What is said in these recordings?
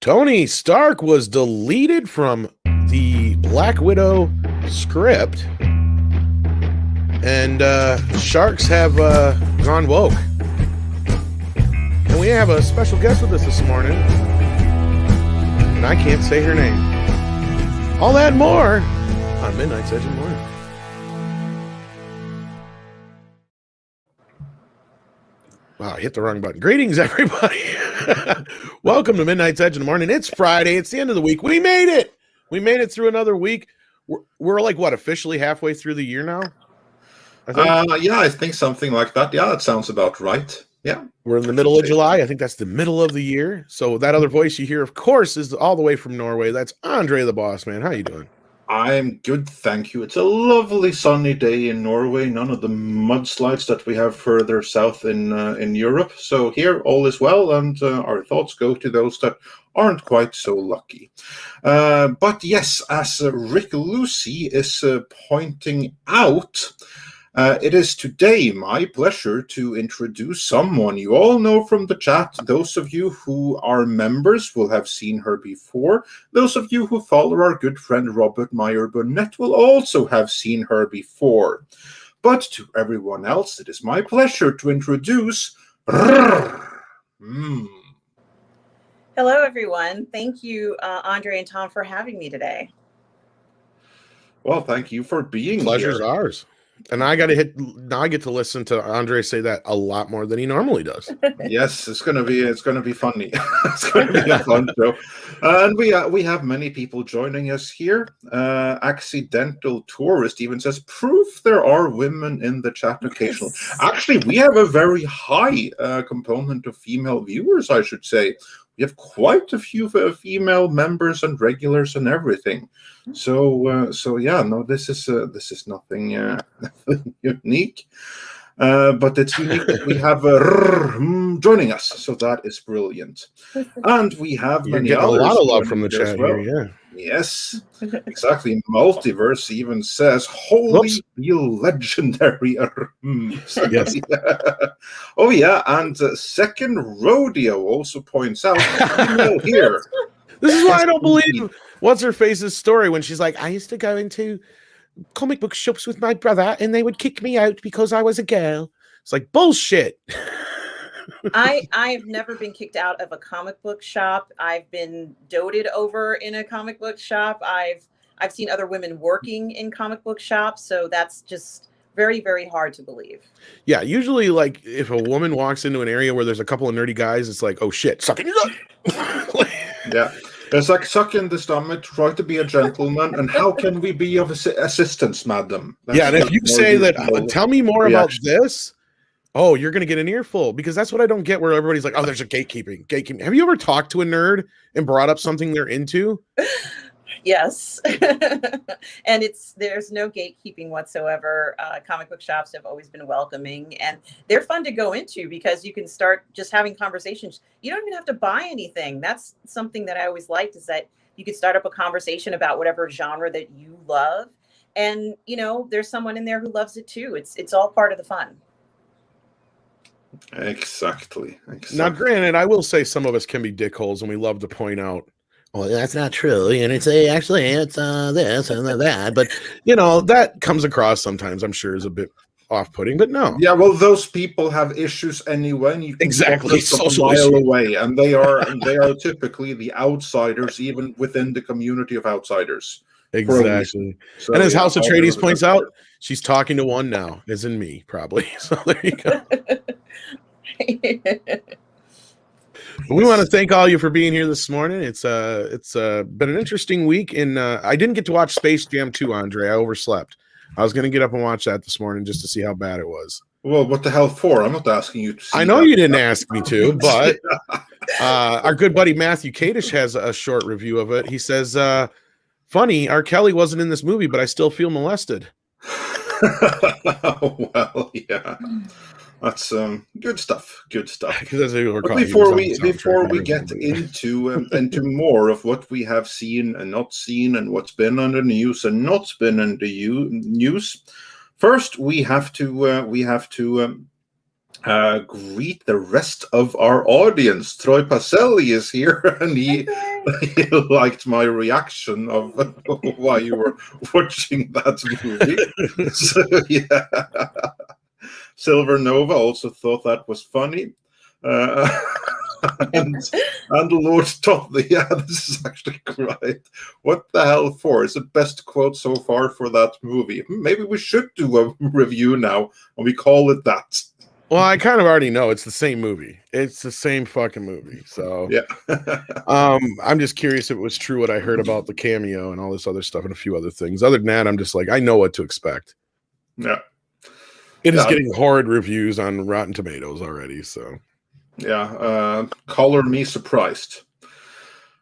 Tony Stark was deleted from the Black Widow script, and sharks have gone woke. And we have a special guest with us this morning, and I can't say her name. All that and more on Midnight's Edge in the Morning. Wow, I hit the wrong button. Greetings, everybody. Welcome to Midnight's Edge in the Morning. It's Friday. It's the end of the week. We made it. We made it through another week. We're like, what, officially halfway through the year now? Yeah, I think something like that. Yeah, that sounds about right. Yeah. We're in the middle of July. I think that's the middle of the year. So that other voice you hear, of course, is all the way from Norway. That's Andre the Boss Man. How you doing? I'm good, thank you. It's a lovely sunny day in Norway. None of the mudslides that we have further south in Europe. So here, all is well, and our thoughts go to those that aren't quite so lucky. But yes, as Rick Lucy is pointing out, it is today my pleasure to introduce someone you all know from the chat. Those of you who are members will have seen her before. Those of you who follow our good friend Robert Meyer Burnett will also have seen her before. But to everyone else, it is my pleasure to introduce Rrrr Mmm. Hello, everyone. Thank you, Andre and Tom, for having me today. Well, thank you for being here. Pleasure's ours. And now I get to listen to Andre say that a lot more than he normally does. Yes, it's gonna be funny. It's gonna be a fun show. And we have many people joining us here. Accidental Tourist even says proof there are women in the chat occasionally. Yes. Actually, we have a very high component of female viewers, I should say. We have quite a few female members and regulars and everything. So yeah, no, this is nothing unique, but it's unique that we have Rrrr Mmm joining us. So that is brilliant, and we have You're many getting a others lot of love from the joining chat as well. here, yeah. Yes, exactly. Multiverse even says, "Holy, you legendary!" So, Yes. yeah. Oh yeah, and Second Rodeo also points out here. This is why I don't believe what's her face's story when she's like, I used to go into comic book shops with my brother and they would kick me out because I was a girl. It's like bullshit. I've never been kicked out of a comic book shop. I've been doted over in a comic book shop. I've seen other women working in comic book shops, so that's just very, very hard to believe. Yeah, usually like if a woman walks into an area where there's a couple of nerdy guys, it's like, oh shit, suck it up. Yeah. It's like suck in the stomach, try to be a gentleman, and how can we be of assistance, madam? Yeah, and if you say that, tell me more reaction. about this, oh, you're going to get an earful, because that's what I don't get, where everybody's like, oh, there's a gatekeeping. Have you ever talked to a nerd and brought up something they're into? Yes. And there's no gatekeeping whatsoever. Comic book shops have always been welcoming, and they're fun to go into because you can start just having conversations. You don't even have to buy anything. That's something that I always liked, is that you could start up a conversation about whatever genre that you love. And, there's someone in there who loves it too. It's all part of the fun. Exactly. Now, granted, I will say some of us can be dickholes, and we love to point out, well, that's not true, and it's this and that, but that comes across sometimes, I'm sure, is a bit off-putting, but no. Yeah, well, those people have issues anyway, and you can exactly a mile away, and they are typically the outsiders, even within the community of outsiders. Exactly. So, and as House of Trades points out, she's talking to one now, as in me, probably. So there you go. We want to thank all you for being here this morning. It's been an interesting week, and I didn't get to watch Space Jam 2, Andre. I overslept. I was going to get up and watch that this morning just to see how bad it was. Well, what the hell for? I'm not asking you to see I know you didn't ask me to, but our good buddy Matthew Kadish has a short review of it. He says, funny, R. Kelly wasn't in this movie, but I still feel molested. Well, yeah. That's good stuff. Good stuff. But before we get into more of what we have seen and not seen, and what's been on the news and not been in the news, first we have to greet the rest of our audience. Troy Pacelli is here, and you liked my reaction of why you were watching that movie. So, yeah. Silver Nova also thought that was funny. And Lord Totley, yeah, this is actually great. What the hell for? It's the best quote so far for that movie. Maybe we should do a review now, and we call it that. Well, I kind of already know it's the same movie. It's the same fucking movie. So yeah. I'm just curious if it was true what I heard about the cameo and all this other stuff and a few other things. Other than that, I'm just like, I know what to expect. Yeah. It is getting horrid reviews on Rotten Tomatoes already. So yeah, color me surprised.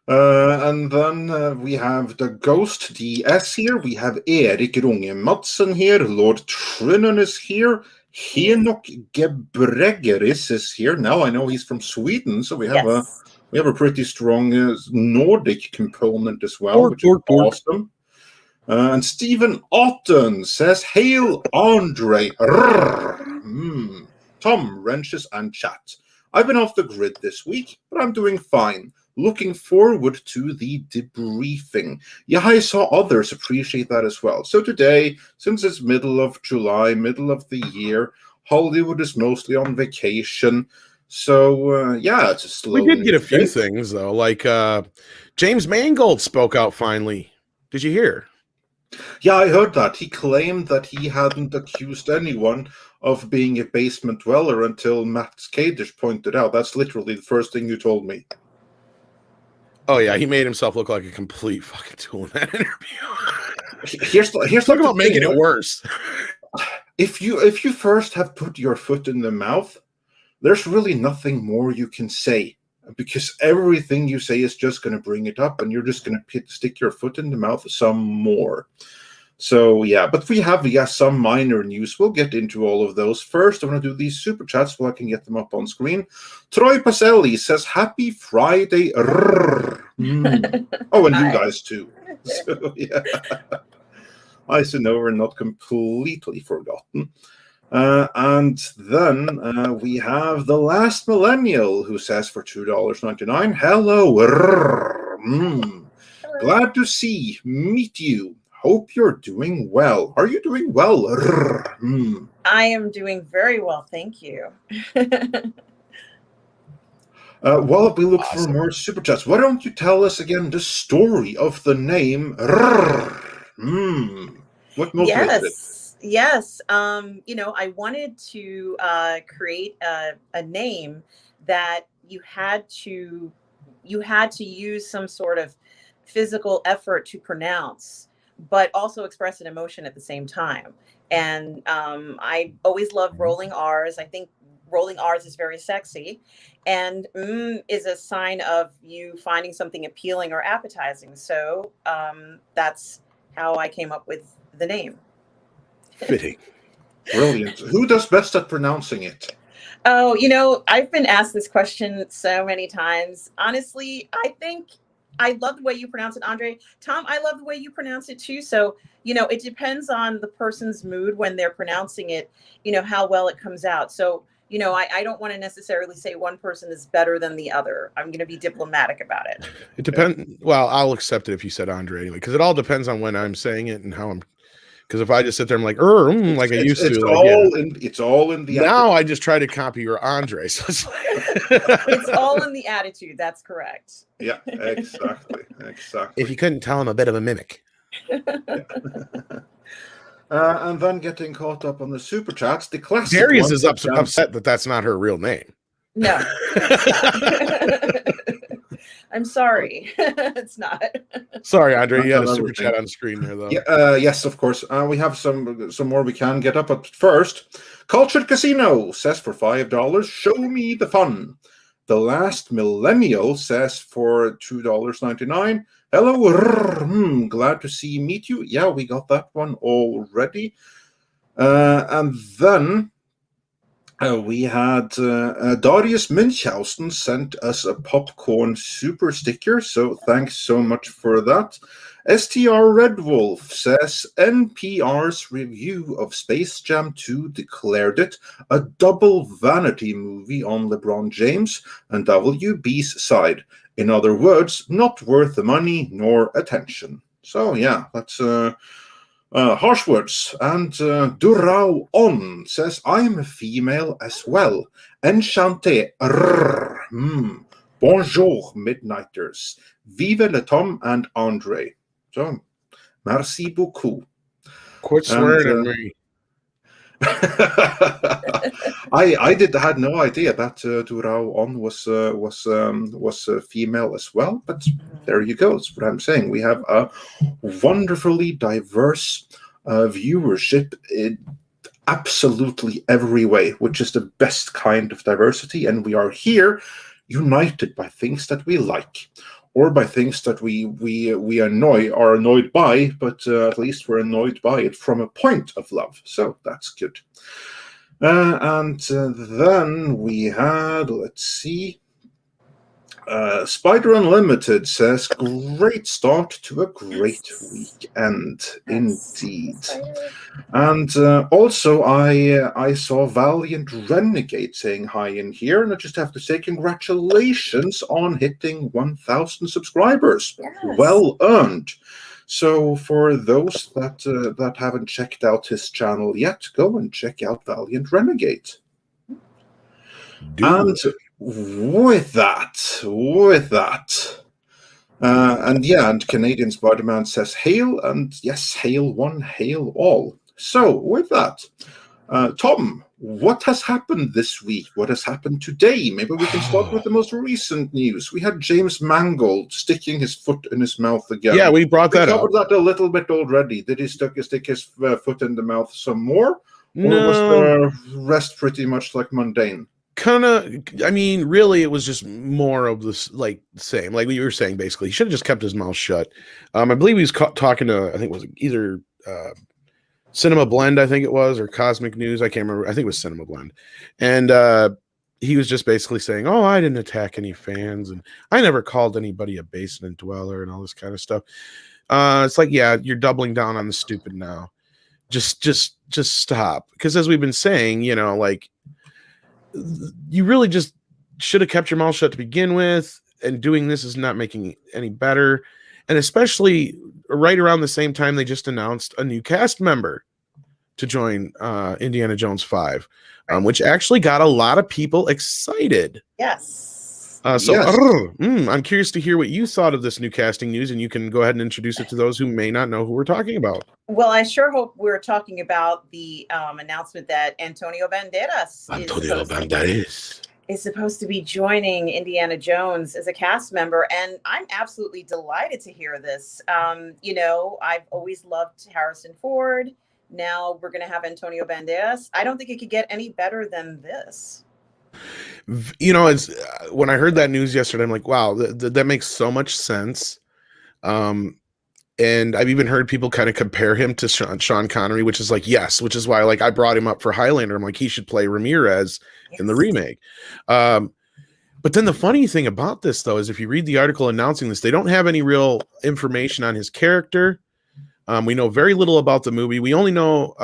And then we have the Ghost DS here. We have Erik Runge Madsen here. Lord Trinon is here. Henok Gebregeris is here. Now I know he's from Sweden, so we have a pretty strong Nordic component as well, which is awesome. And Stephen Otten says, "Hail Andre! Rrrr Mmm. Tom, Wrenches, and chat. I've been off the grid this week, but I'm doing fine. Looking forward to the debriefing. Yeah, I saw others appreciate that as well. So today, since it's middle of July, middle of the year, Hollywood is mostly on vacation. So, yeah, it's a slow. We did get a few things, though. Like James Mangold spoke out finally. Did you hear? Yeah, I heard that. He claimed that he hadn't accused anyone of being a basement dweller until Matt Kadish pointed out. That's literally the first thing you told me. Oh yeah, he made himself look like a complete fucking tool in that interview. Here's talk about making it worse. If you first have put your foot in the mouth, there's really nothing more you can say, because everything you say is just going to bring it up, and you're just going to stick your foot in the mouth some more. So, yeah, but we have, some minor news. We'll get into all of those. First, I'm going to do these super chats so I can get them up on screen. Troy Pacelli says, "Happy Friday." Rrrr Mmm. Oh, and you guys too. So, yeah. Eisenhower not completely forgotten. And then we have the last millennial who says for $2.99, "Hello. Rrrr Mmm. Glad to meet you. Hope you're doing well. Are you doing well?" Rrrr Mmm. I am doing very well, thank you. While we look for more super chats, why don't you tell us again the story of the name Rrrr Mmm? What motivated it? Yes. I wanted to create a name that you had to use some sort of physical effort to pronounce, but also express an emotion at the same time. And I always love rolling R's. I think rolling R's is very sexy, and is a sign of you finding something appealing or appetizing. So that's how I came up with the name. Fitting. Brilliant. Who does best at pronouncing it? Oh, I've been asked this question so many times. Honestly, I think I love the way you pronounce it, Andre. Tom, I love the way you pronounce it too. So, it depends on the person's mood when they're pronouncing it, how well it comes out. So, I don't want to necessarily say one person is better than the other. I'm going to be diplomatic about it. It depends. Well, I'll accept it if you said Andre anyway, because it all depends on when I'm saying it and how I'm. Because if I just sit there, I'm like, like I used to. It's all in the. Now I just try to copy your Andre. So it's, it's all in the attitude. That's correct. Yeah, exactly. If you couldn't tell, I'm a bit of a mimic. And then getting caught up on the super chats, the classic. Darius is upset that that's not her real name. No. I'm sorry. It's not. Sorry, Andre. You had a super chat on screen there, though. Yeah, yes, of course. We have some more we can get up. But first, Cultured Casino says for $5, "Show me the fun." The Last Millennial says for $2.99, "Hello, Rrrr glad to meet you." Yeah, we got that one already. And then we had Darius Münchhausen sent us a popcorn super sticker, so thanks so much for that. STR Red Wolf says NPR's review of Space Jam 2 declared it a double vanity movie on LeBron James and WB's side. In other words, not worth the money nor attention. So yeah, that's harsh words. And Durao On says, I'm a female as well. Enchanté. Rrrr Mmm. Bonjour, Midnighters. Vive le Tom and Andre. So, merci beaucoup. Quit swearing at me. I had no idea that Durao On was female as well, but there you go. That's what I'm saying. We have a wonderfully diverse viewership in absolutely every way, which is the best kind of diversity, and we are here united by things that we like, or by things that we are annoyed by, but at least we're annoyed by it from a point of love. So that's good. And then we had, let's see, Spider Unlimited says, great start to a great weekend, indeed. And also, I saw Valiant Renegade saying hi in here, and I just have to say congratulations on hitting 1,000 subscribers. Yes. Well earned. So for those that haven't checked out his channel yet, go and check out Valiant Renegade. And with that, and Canadian Spider-Man says hail, and yes, hail one, hail all. So with that, Tom, what has happened this week? What has happened today? Maybe we can start with the most recent news. We had James Mangold sticking his foot in his mouth again. Yeah, we brought that up. We covered that a little bit already. Did he stick his foot in the mouth some more? Or No. was the rest pretty much like mundane? Kind of, I mean, really, it was just more of this, like, same, like you were saying, basically. He should have just kept his mouth shut. I believe he was talking to, I think it was either Cinema Blend, I think it was, or Cosmic News. I can't remember. I think it was Cinema Blend. And he was just basically saying, oh, I didn't attack any fans, and I never called anybody a basement dweller and all this kind of stuff. It's like, yeah, you're doubling down on the stupid now. Just stop. Because as we've been saying, you know, like, you really just should have kept your mouth shut to begin with, and doing this is not making it any better. And especially right around the same time, they just announced a new cast member to join Indiana Jones 5, which actually got a lot of people excited. Yes. I'm curious to hear what you thought of this new casting news, and you can go ahead and introduce it to those who may not know who we're talking about. Well, I sure hope we're talking about the announcement that Antonio Banderas is supposed to be joining Indiana Jones as a cast member, and I'm absolutely delighted to hear this. You know, I've always loved Harrison Ford. Now we're going to have Antonio Banderas. I don't think it could get any better than this. You know, it's when I heard that news yesterday, I'm like, wow, that makes so much sense. And I've even heard people kind of compare him to Sean Connery, which is like, yes, which is why, like, I brought him up for Highlander. I'm like, he should play Ramirez in the remake. But then the funny thing about this, though, is if you read the article announcing this, they don't have any real information on his character. We know very little about the movie. We only know,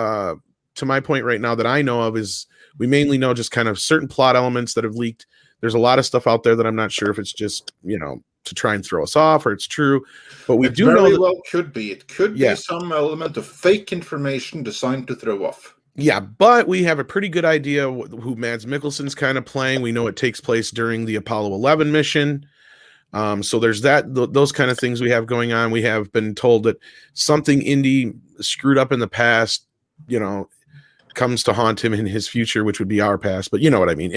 to my point right now, that I know of is we mainly know just kind of certain plot elements that have leaked. There's a lot of stuff out there that I'm not sure if it's just, you know, to try and throw us off or it's true. But we do know very that, well could be. It could be some element of fake information designed to throw off. Yeah, but we have a pretty good idea who Mads Mikkelsen's kind of playing. We know it takes place during the Apollo 11 mission. So there's those kind of things we have going on. We have been told that something Indy screwed up in the past, you know, comes to haunt him in his future, which would be our past, but you know what I mean.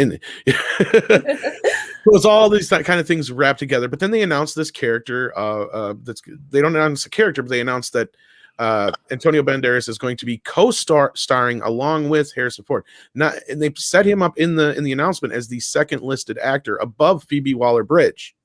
So it's all these kind of things wrapped together. But then they announced this character. They don't announce a character, but they announced that Antonio Banderas is going to be co-starring along with Harrison Ford. And they set him up in the announcement as the second listed actor above Phoebe Waller-Bridge.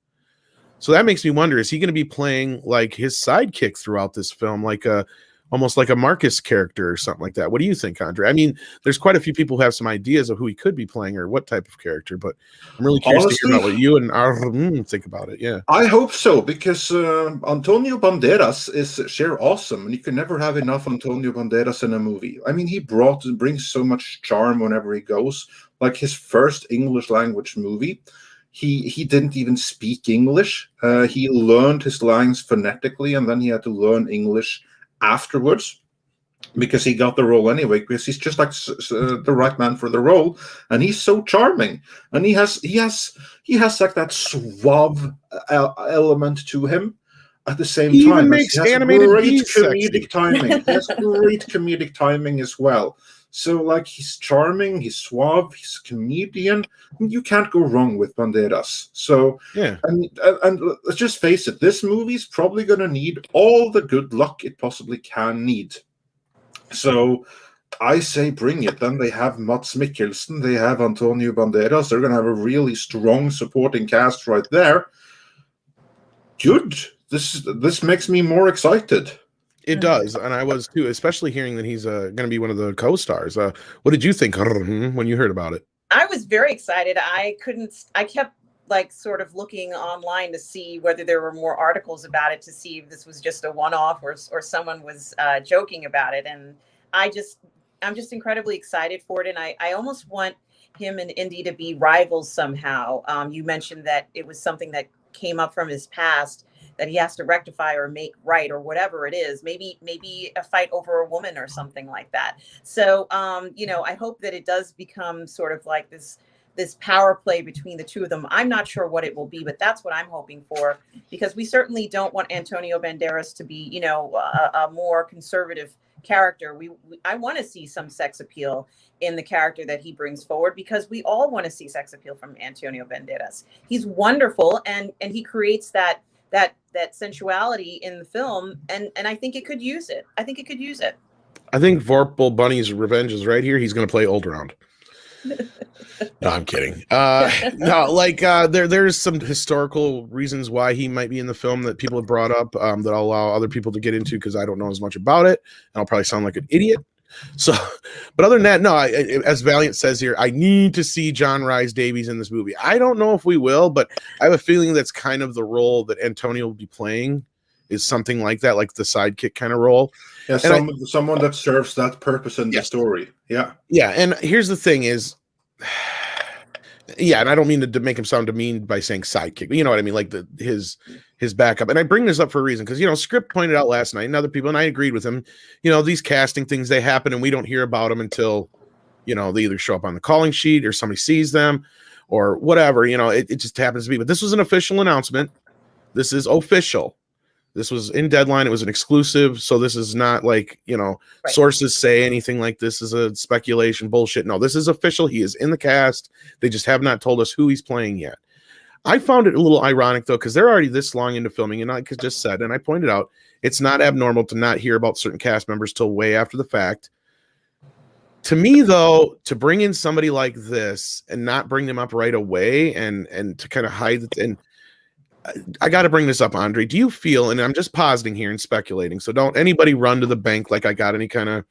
So that makes me wonder: is he going to be playing like his sidekick throughout this film, like a almost like a Marcus character or something like that. What do you think, Andre? I mean, there's quite a few people who have some ideas of who he could be playing or what type of character, but I'm really curious to hear about what you and Rrrr think about it. Yeah, I hope so, because Antonio Banderas is sheer awesome, and you can never have enough Antonio Banderas in a movie. I mean, he brings so much charm whenever he goes. Like his first English language movie, he didn't even speak English. He learned his lines phonetically, and then he had to learn English afterwards, because he got the role anyway, because he's just like the right man for the role, and he's so charming, and he has like that suave element to him. At the same he time, even makes he has animated great bees comedic sexy. timing. He has great comedic timing as well. So like, he's charming, he's suave, he's a comedian. You can't go wrong with Banderas. So Yeah, and let's just face it, this movie's probably going to need all the good luck it possibly can need. So I say bring it. Then they have Mats Mikkelsen, they have Antonio Banderas. They're going to have a really strong supporting cast right there. Good. This makes me more excited. it does, and I was too, especially hearing that he's going to be one of the co-stars. What did you think when you heard about it? I was very excited. I kept like sort of looking online to see whether there were more articles about it, to see if this was just a one-off or someone was joking about it. And I'm just incredibly excited for it. And I almost want him and Indy to be rivals somehow. You mentioned that it was something that came up from his past that he has to rectify or make right, or whatever it is. Maybe a fight over a woman or something like that. So, I hope that it does become sort of like this power play between the two of them. I'm not sure what it will be, but that's what I'm hoping for, because we certainly don't want Antonio Banderas to be, a more conservative character. I want to see some sex appeal in the character that he brings forward, because we all want to see sex appeal from Antonio Banderas. He's wonderful, and he creates that sensuality in the film, and I think it could use it. I think Vorpal Bunny's revenge is right here. He's going to play Old Round. No, I'm kidding. No, like there's some historical reasons why he might be in the film that people have brought up, that I'll allow other people to get into, because I don't know as much about it, and I'll probably sound like an idiot. So, but other than that, no, as Valiant says here, I need to see John Rhys Davies in this movie. I don't know if we will, but I have a feeling that's kind of the role that Antonio will be playing, is something like that, like the sidekick kind of role. Yeah, someone that serves that purpose in the story. Yeah. Yeah, and here's the thing is, yeah, and I don't mean to make him sound demeaned by saying sidekick, but you know what I mean, like his backup. And I bring this up for a reason, because Script pointed out last night, and other people, and I agreed with him, these casting things, they happen and we don't hear about them until they either show up on the calling sheet or somebody sees them or whatever. It just happens to be. But this was an official announcement. This is official. This was in Deadline. It was an exclusive. So this is not like, Right. Sources say anything like this is a speculation bullshit. No, this is official. He is in the cast. They just have not told us who he's playing yet. I found it a little ironic, though, because they're already this long into filming. And like I just said, and I pointed out, it's not abnormal to not hear about certain cast members till way after the fact. To me, though, to bring in somebody like this and not bring them up right away, and to kind of hide it, and I got to bring this up, Andre. Do you feel, and I'm just positing here and speculating, so don't anybody run to the bank like I got any kind of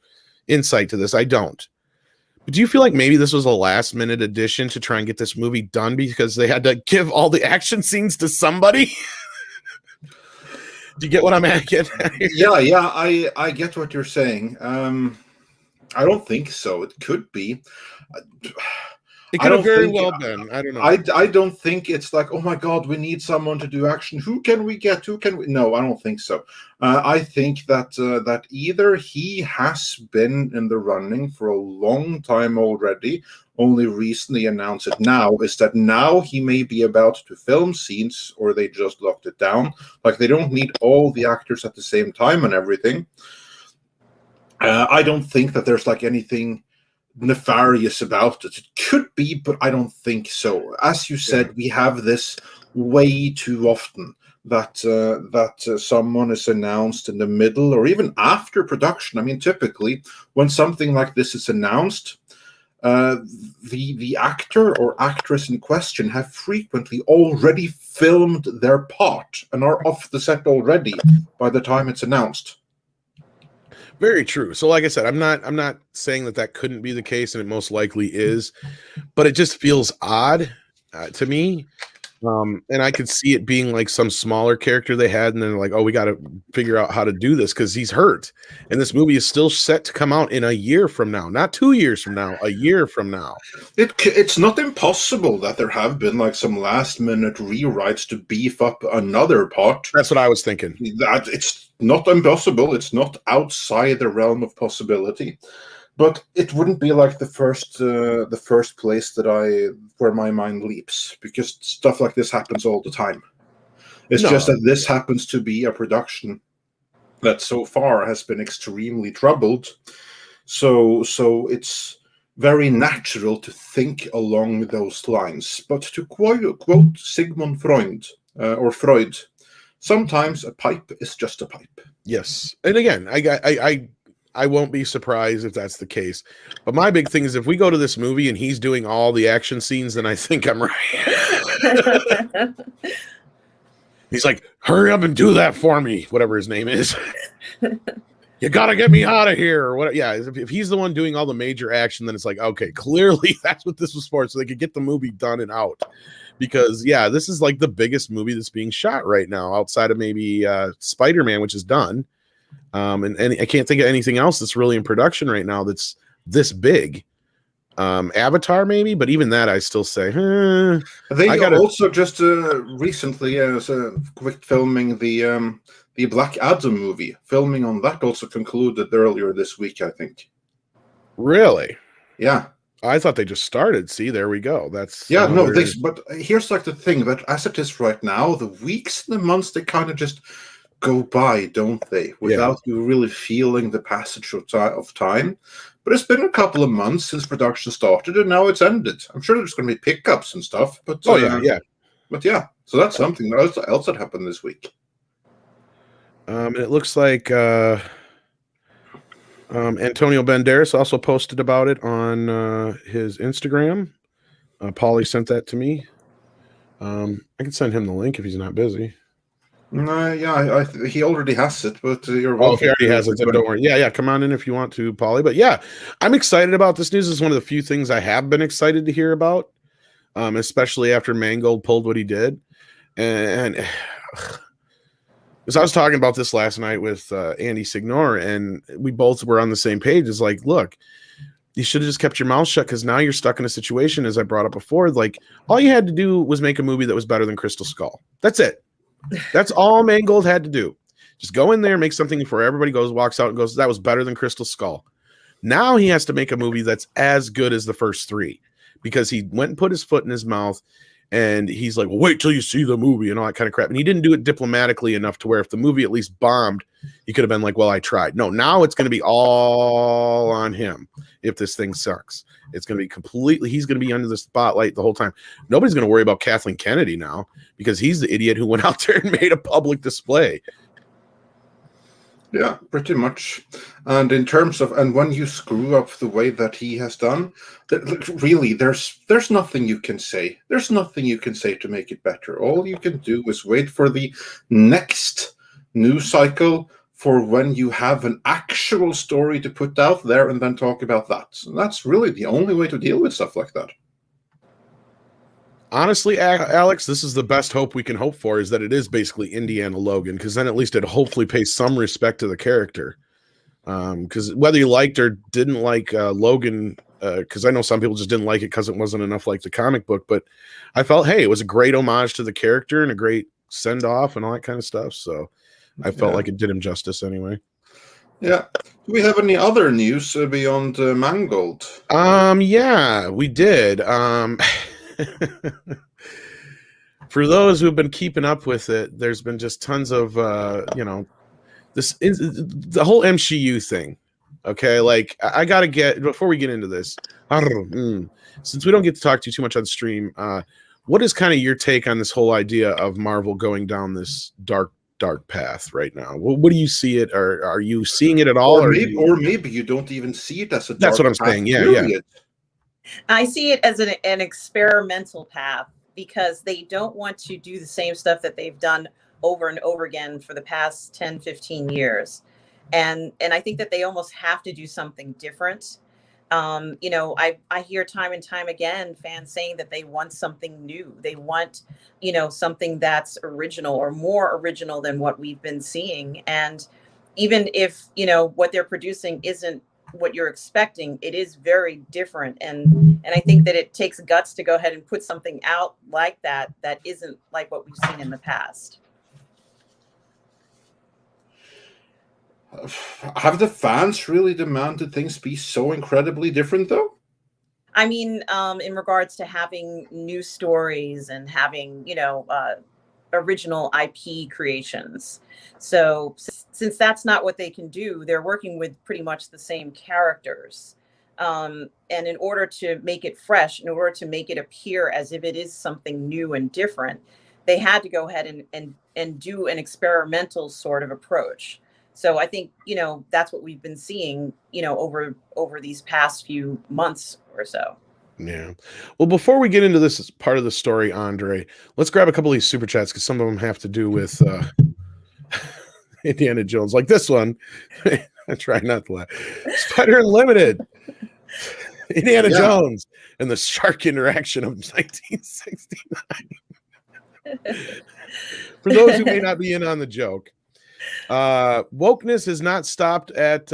insight to this. I don't. But do you feel like maybe this was a last-minute addition to try and get this movie done, because they had to give all the action scenes to somebody? Do you get what I'm at? Yeah, I get what you're saying. I don't think so. It could be. It could have very well been. I don't know. I don't think it's like, oh my God, we need someone to do action. Who can we get? No, I don't think so. I think that either he has been in the running for a long time already, only recently announced it now, is that now he may be about to film scenes, or they just locked it down. Like, they don't need all the actors at the same time and everything. I don't think that there's like anything nefarious about it. It could be, but I don't think so. As you said, we have this way too often, that someone is announced in the middle or even after production. I mean, typically when something like this is announced, the actor or actress in question have frequently already filmed their part and are off the set already by the time it's announced. Very true. So, like I said, I'm not saying that couldn't be the case, and it most likely is, but it just feels odd to me. And I could see it being like some smaller character they had, and then like, oh, we got to figure out how to do this because he's hurt. And this movie is still set to come out in a year from now, not 2 years from now, a year from now. It's not impossible that there have been like some last minute rewrites to beef up another part. That's what I was thinking. That it's not impossible. It's not outside the realm of possibility. But it wouldn't be like the first place where my mind leaps, because stuff like this happens all the time. It's just that this happens to be a production that so far has been extremely troubled. So it's very natural to think along those lines. But to quote Sigmund Freud, sometimes a pipe is just a pipe. Yes, and again, I won't be surprised if that's the case. But my big thing is if we go to this movie and he's doing all the action scenes, then I think I'm right. He's like, hurry up and do that for me, whatever his name is. You got to get me out of here. Or what? Yeah, if he's the one doing all the major action, then it's like, okay, clearly that's what this was for, so they could get the movie done and out. Because, yeah, this is like the biggest movie that's being shot right now, outside of maybe Spider-Man, which is done. And I can't think of anything else that's really in production right now that's this big. Avatar maybe, but even that I still say they also just recently quit filming the Black Adam movie. Filming on that also concluded earlier this week, I think. Really? Yeah. I thought they just started. See, there we go. That's but here's like the thing, that as it is right now, the weeks and the months, they kind of just go by, don't they, without you really feeling the passage of time. But it's been a couple of months since production started, and now it's ended. I'm sure there's going to be pickups and stuff, but But yeah, so that's something else that happened this week. And it looks like Antonio Banderas also posted about it on his Instagram. Paulie sent that to me. I can send him the link if he's not busy. He already has it, but you're welcome. Oh, if he already has it, then don't worry. Yeah, come on in if you want to, Paulie. But yeah, I'm excited about this news. It's one of the few things I have been excited to hear about, especially after Mangold pulled what he did. And because I was talking about this last night with Andy Signor, and we both were on the same page. It's like, look, you should have just kept your mouth shut, because now you're stuck in a situation, as I brought up before, like all you had to do was make a movie that was better than Crystal Skull. That's it. That's all Mangold had to do. Just go in there, make something before everybody walks out and goes, that was better than Crystal Skull. Now he has to make a movie that's as good as the first three, because he went and put his foot in his mouth, and he's like, well, wait till you see the movie and all that kind of crap. And he didn't do it diplomatically enough to where if the movie at least bombed, he could have been like, well, I tried. No, now it's going to be all on him if this thing sucks. It's going to be he's going to be under the spotlight the whole time. Nobody's going to worry about Kathleen Kennedy now, because he's the idiot who went out there and made a public display. Yeah, pretty much. And in terms of, and when you screw up the way that he has done, really, there's nothing you can say. There's nothing you can say to make it better. All you can do is wait for the next news cycle, for when you have an actual story to put out there, and then talk about that. And that's really the only way to deal with stuff like that. Honestly, Alex, this is the best hope we can hope for, is that it is basically Indiana Logan, because then at least it hopefully pays some respect to the character. Because whether you liked or didn't like Logan, because I know some people just didn't like it because it wasn't enough like the comic book, but I felt, hey, it was a great homage to the character and a great send-off and all that kind of stuff. So I felt like it did him justice anyway. Yeah. Do we have any other news beyond Mangold? Yeah, we did. For those who have been keeping up with it, there's been just tons of the whole MCU thing. Okay, like I gotta get, before we get into this, since we don't get to talk to you too much on stream, what is kind of your take on this whole idea of Marvel going down this dark path right now? What do you see it, or are you seeing it at all? Or maybe you don't even see it as a dark That's what I'm path, saying. Yeah. I see it as an experimental path, because they don't want to do the same stuff that they've done over and over again for the past 10, 15 years. And I think that they almost have to do something different. I hear time and time again fans saying that they want something new. They want, something that's original or more original than what we've been seeing. And even if, what they're producing isn't what you're expecting, it is very different. And I think that it takes guts to go ahead and put something out like that isn't like what we've seen in the past. Have the fans really demanded things be so incredibly different, though? I mean, in regards to having new stories and having, original IP creations. So since that's not what they can do, they're working with pretty much the same characters. And in order to make it fresh, in order to make it appear as if it is something new and different, they had to go ahead and do an experimental sort of approach. So I think, that's what we've been seeing, over these past few months or so. Yeah. Well, before we get into this part of the story, Andre, let's grab a couple of these super chats because some of them have to do with Indiana Jones, like this one. I try not to laugh. Spider Unlimited, Indiana Jones, and the shark interaction of 1969. For those who may not be in on the joke, wokeness has not stopped at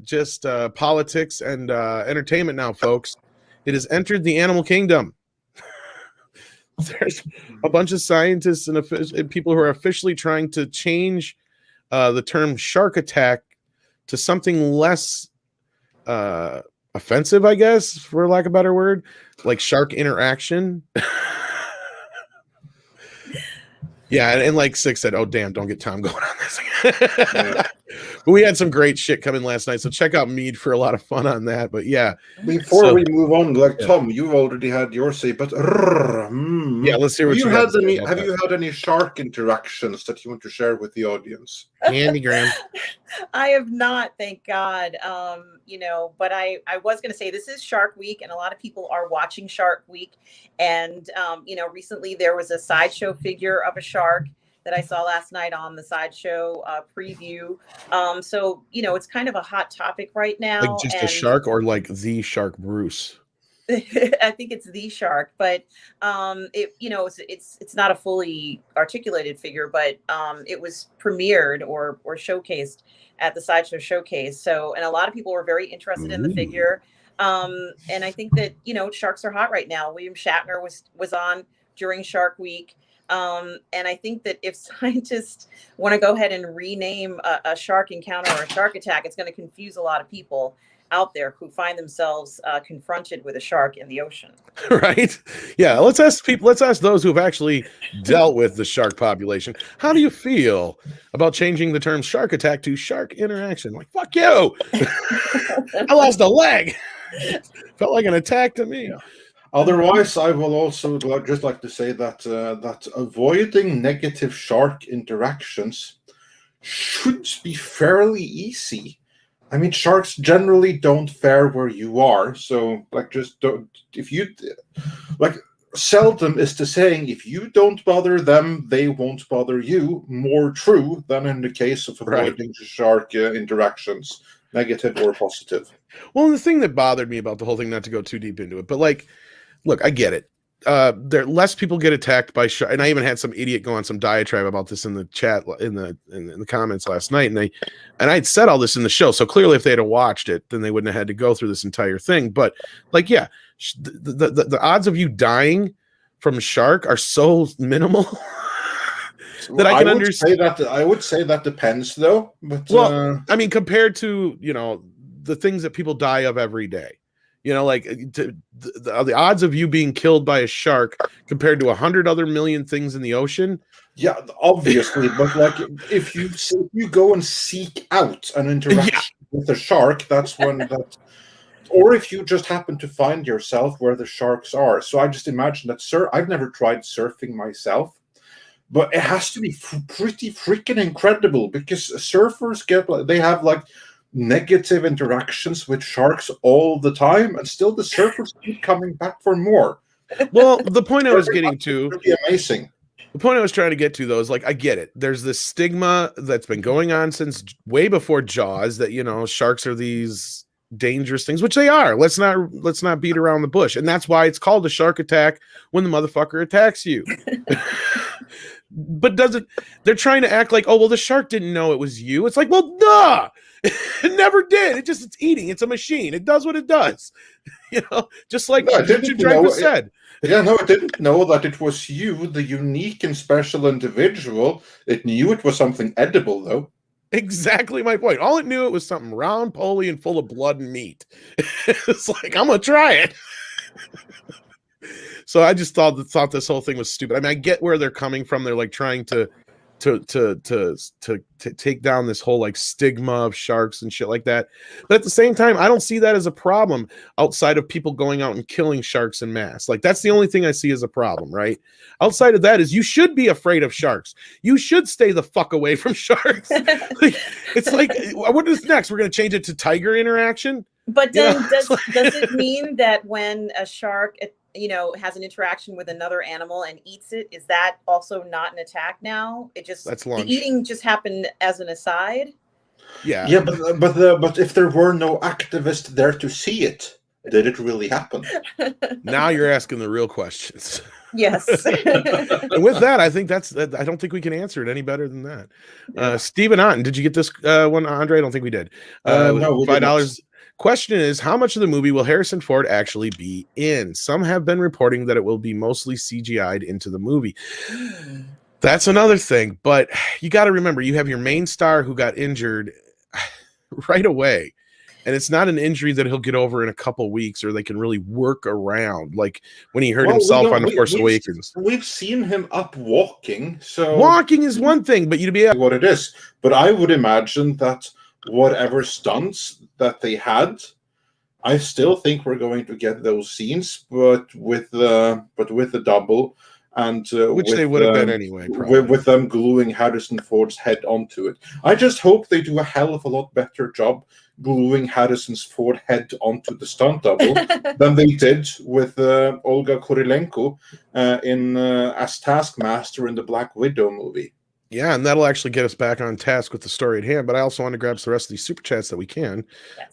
just politics and entertainment now, folks. It has entered the animal kingdom. There's a bunch of scientists and people who are officially trying to change the term shark attack to something less offensive, I guess, for lack of a better word, like shark interaction. Yeah, and like Six said, oh, damn, don't get Tom going on this again. But we had some great shit coming last night, so check out Mead for a lot of fun on that. But yeah. Before we move on, Tom, you've already had your say, but yeah, let's hear what you had. Have you had any shark interactions that you want to share with the audience? Andy Graham. I have not, thank God. But I was going to say this is Shark Week, and a lot of people are watching Shark Week. And recently there was a sideshow figure of a shark that I saw last night on the sideshow preview. So it's kind of a hot topic right now. Like just a shark, or like the shark Bruce? I think it's the shark, but it's not a fully articulated figure, but it was premiered or showcased at the sideshow showcase. So, and a lot of people were very interested in the figure. And I think that sharks are hot right now. William Shatner was on during Shark Week. And I think that if scientists want to go ahead and rename a shark encounter or a shark attack, it's going to confuse a lot of people out there who find themselves confronted with a shark in the ocean. Right? Yeah. Let's ask those who have actually dealt with the shark population. How do you feel about changing the term shark attack to shark interaction? Like, fuck you. I lost a leg. Felt like an attack to me. Yeah. Otherwise, I will also just like to say that that avoiding negative shark interactions should be fairly easy. I mean, sharks generally don't fare where you are, so just don't. If you seldom is the saying, if you don't bother them, they won't bother you. More true than in the case of avoiding shark interactions, negative or positive. Well, the thing that bothered me about the whole thing, not to go too deep into it, but look, I get it. There less people get attacked by sharks, and I even had some idiot go on some diatribe about this in the chat in the comments last night, and I'd said all this in the show, so clearly if they had watched it, then they wouldn't have had to go through this entire thing. But the odds of you dying from a shark are so minimal that I can understand. I would say that depends, though. But I mean, compared to the things that people die of every day. The odds of you being killed by a shark compared to 100 other million things in the ocean. Yeah, obviously. But if you go and seek out an interaction with a shark, that's when that. Or if you just happen to find yourself where the sharks are. So I just imagine that, I've never tried surfing myself, but it has to be pretty freaking incredible because surfers they have negative interactions with sharks all the time, and still the surfers keep coming back for more. Well, the point I was getting to, really amazing. The point I was trying to get to, though, is like, I get it. There's this stigma that's been going on since way before Jaws that, you know, sharks are these dangerous things, which they are. Let's not beat around the bush. And that's why it's called a shark attack when the motherfucker attacks you. But they're trying to act like, oh, well, the shark didn't know it was you. It's like, well, duh. It never did. It's eating. It's a machine. It does what it does. You know, just like Richard Dreyfuss said. Yeah, no, it didn't know that it was you, the unique and special individual. It knew it was something edible, though. Exactly my point. All it knew it was something round, poly, and full of blood and meat. It's like, I'm gonna try it. So I just thought this whole thing was stupid. I mean, I get where they're coming from. They're like trying to take down this whole like stigma of sharks and shit like that. But at the same time, I don't see that as a problem outside of people going out and killing sharks en masse. Like, that's the only thing I see as a problem, right? Outside of that is you should be afraid of sharks. You should stay the fuck away from sharks. Like, it's like, what is next? We're going to change it to tiger interaction? But then does it mean that when a shark, you know, has an interaction with another animal and eats it, is that also not an attack now? That's lunch. The eating just happened as an aside. Yeah. Yeah, but if there were no activists there to see it, did it really happen? Now you're asking the real questions. Yes. And with that, I think I don't think we can answer it any better than that. Stephen Otten, did you get this one, Andre? I don't think we did. No, $5. Question is, how much of the movie will Harrison Ford actually be in? Some have been reporting that it will be mostly CGI'd into the movie. That's another thing, but you got to remember, you have your main star who got injured right away, and it's not an injury that he'll get over in a couple weeks or they can really work around, like when he hurt himself on The Force Awakens. We've seen him up walking, so walking is one thing, but you'd be what it is. But I would imagine that whatever stunts that they had, I still think we're going to get those scenes, but with the double, and which they would have been anyway, with them gluing Harrison Ford's head onto it. I just hope they do a hell of a lot better job gluing Harrison's Ford head onto the stunt double than they did with Olga Kurilenko as Taskmaster in the Black Widow movie. Yeah, and that'll actually get us back on task with the story at hand. But I also want to grab the rest of these super chats that we can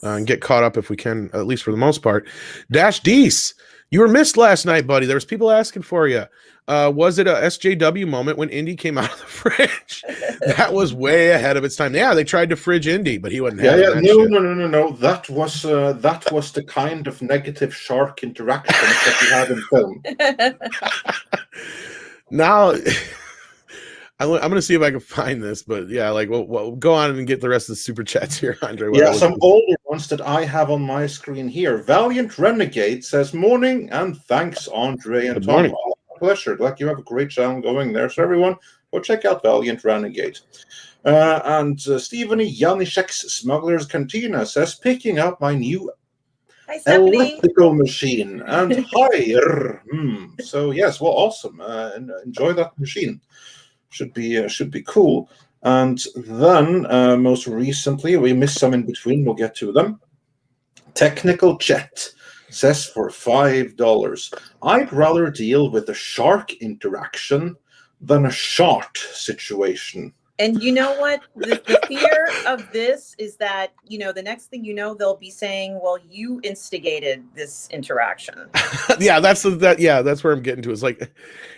and get caught up if we can, at least for the most part. Dash Deese, you were missed last night, buddy. There was people asking for you. Was it a SJW moment when Indy came out of the fridge? That was way ahead of its time. Yeah, they tried to fridge Indy, but he wasn't having that shit. No. That was the kind of negative shark interactions that we have in film. Now, I'm going to see if I can find this, but yeah, like, well, go on and get the rest of the super chats here, Andre. Yeah, some older ones that I have on my screen here. Valiant Renegade says, morning, and thanks, Andre and Tom. Oh, pleasure. Like, you have a great channel going there. So everyone, go check out Valiant Renegade. And Stephanie Janishek's Smuggler's Cantina says, picking up my new elliptical machine. And hi, Rrrr Mmm. So yes, well, awesome. Enjoy that machine. Should be cool. And then most recently, we missed some in between. We'll get to them. Technical Chat says for $5, I'd rather deal with a shark interaction than a shart situation. And you know what? The fear of this is that, you know, the next thing you know, they'll be saying, well, you instigated this interaction. Yeah, that's where I'm getting to. It's like,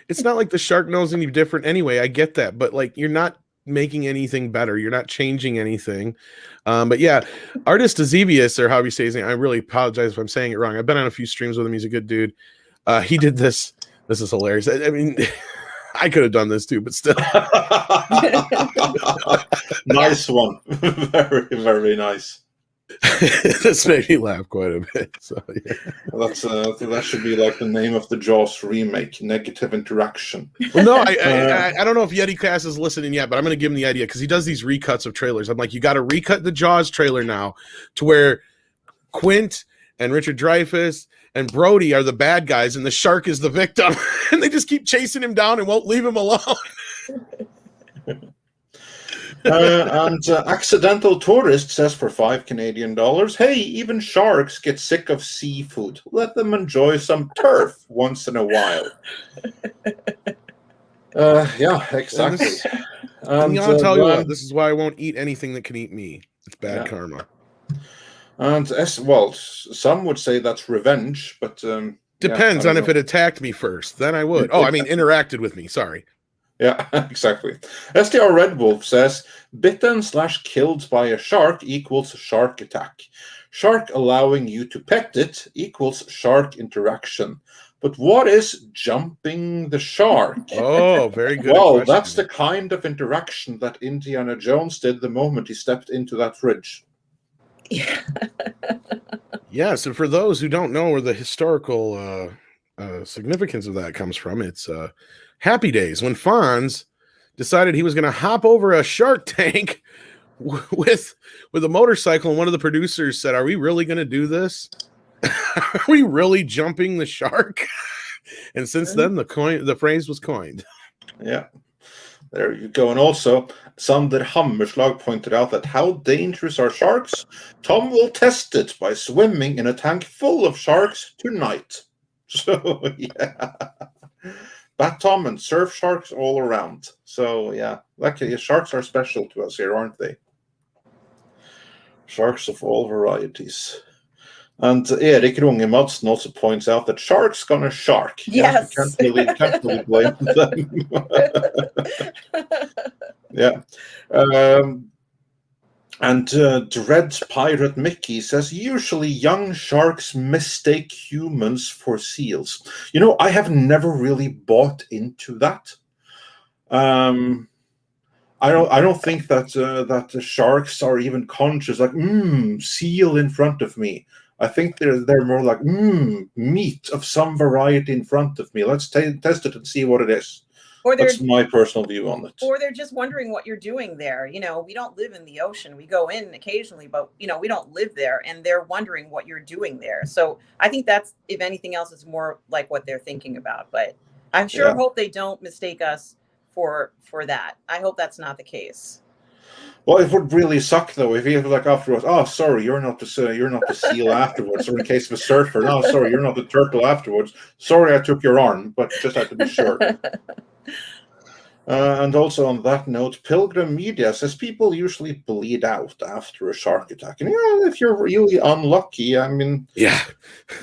it's not like the shark knows any different anyway. I get that. But like, you're not making anything better. You're not changing anything. But yeah, Artist Azevius, or however you say his name, I really apologize if I'm saying it wrong. I've been on a few streams with him. He's a good dude. He did this. This is hilarious. I mean, I could have done this too, but still. Nice one. Very, very nice. This made me laugh quite a bit. So yeah. That should be like the name of the Jaws remake, Negative Interaction. Well, no, I don't know if Yeti Cass is listening yet, but I'm going to give him the idea because he does these recuts of trailers. I'm like, you got to recut the Jaws trailer now to where Quint and Richard Dreyfuss and Brody are the bad guys and the shark is the victim. And they just keep chasing him down and won't leave him alone. And Accidental Tourist says for $5 Canadian, hey, even sharks get sick of seafood. Let them enjoy some turf once in a while. Yeah, exactly. And I'll tell you what, then- this is why I won't eat anything that can eat me. It's bad Yeah. karma. And as well, some would say that's revenge, but Depends yeah, on if it attacked me first. Then I would. Oh, I mean, interacted with me. Sorry. Yeah, exactly. SDR Red Wolf says, bitten/killed by a shark equals shark attack. Shark allowing you to pet it equals shark interaction. But what is jumping the shark? Oh, very good. Well, question. that's the kind of interaction that Indiana Jones did the moment he stepped into that fridge. Yeah. Yes, and for those who don't know where the historical significance of that comes from, it's Happy Days when Fonz decided he was going to hop over a shark tank with a motorcycle, and one of the producers said, "Are we really going to do this? Are we really jumping the shark?" And since then, the phrase was coined. Yeah. There you go. And also, Sander Hammerslag pointed out that how dangerous are sharks? Tom will test it by swimming in a tank full of sharks tonight. So, yeah. Bat Tom and surf sharks all around. So, yeah. Luckily, sharks are special to us here, aren't they? Sharks of all varieties. And Erik Runge Madsen also points out that sharks gonna shark. Yes. Yeah, can't really blame them. Yeah. And Dread Pirate Mickey says, usually young sharks mistake humans for seals. You know, I have never really bought into that. I don't think that that the sharks are even conscious, like, seal in front of me. I think they're more like, meat of some variety in front of me. Let's test it and see what it is. Or that's my personal view on it. Or they're just wondering what you're doing there. You know, we don't live in the ocean. We go in occasionally, but, you know, we don't live there. And they're wondering what you're doing there. So I think that's, if anything else, is more like what they're thinking about. But I'm sure, hope they don't mistake us for that. I hope that's not the case. Well, it would really suck though if he was like afterwards, oh, sorry, you're not the seal afterwards, or in case of a surfer, no, sorry, you're not the turtle afterwards. Sorry, I took your arm, but just had to be sure. And also on that note, Pilgrim Media says people usually bleed out after a shark attack, and yeah, if you're really unlucky, I mean, yeah.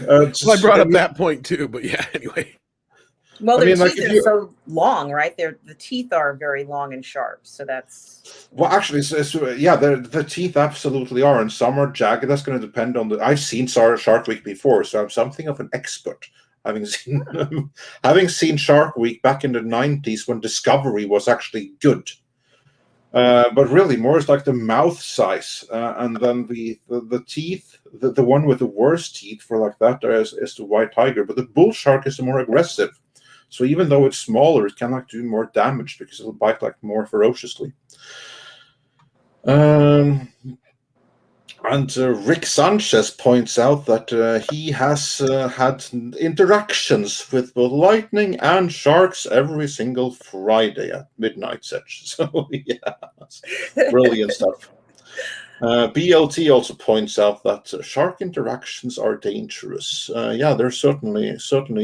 Well, I brought up that point too, but yeah, anyway. Well, their teeth are so long, right? The teeth are very long and sharp, so that's. Well, actually, yeah, the teeth absolutely are, and some are jagged. That's going to depend on I've seen Shark Week before, so I'm something of an expert, having seen Shark Week back in the 90s when Discovery was actually good. But really, more is like the mouth size, and then the teeth. The one with the worst teeth for like that is the white tiger, but the bull shark is the more aggressive. So even though it's smaller, it can like do more damage because it'll bite like more ferociously. And Rick Sanchez points out that he has had interactions with both lightning and sharks every single Friday at midnight. So yeah, brilliant stuff. BLT also points out that shark interactions are dangerous. Yeah, they're certainly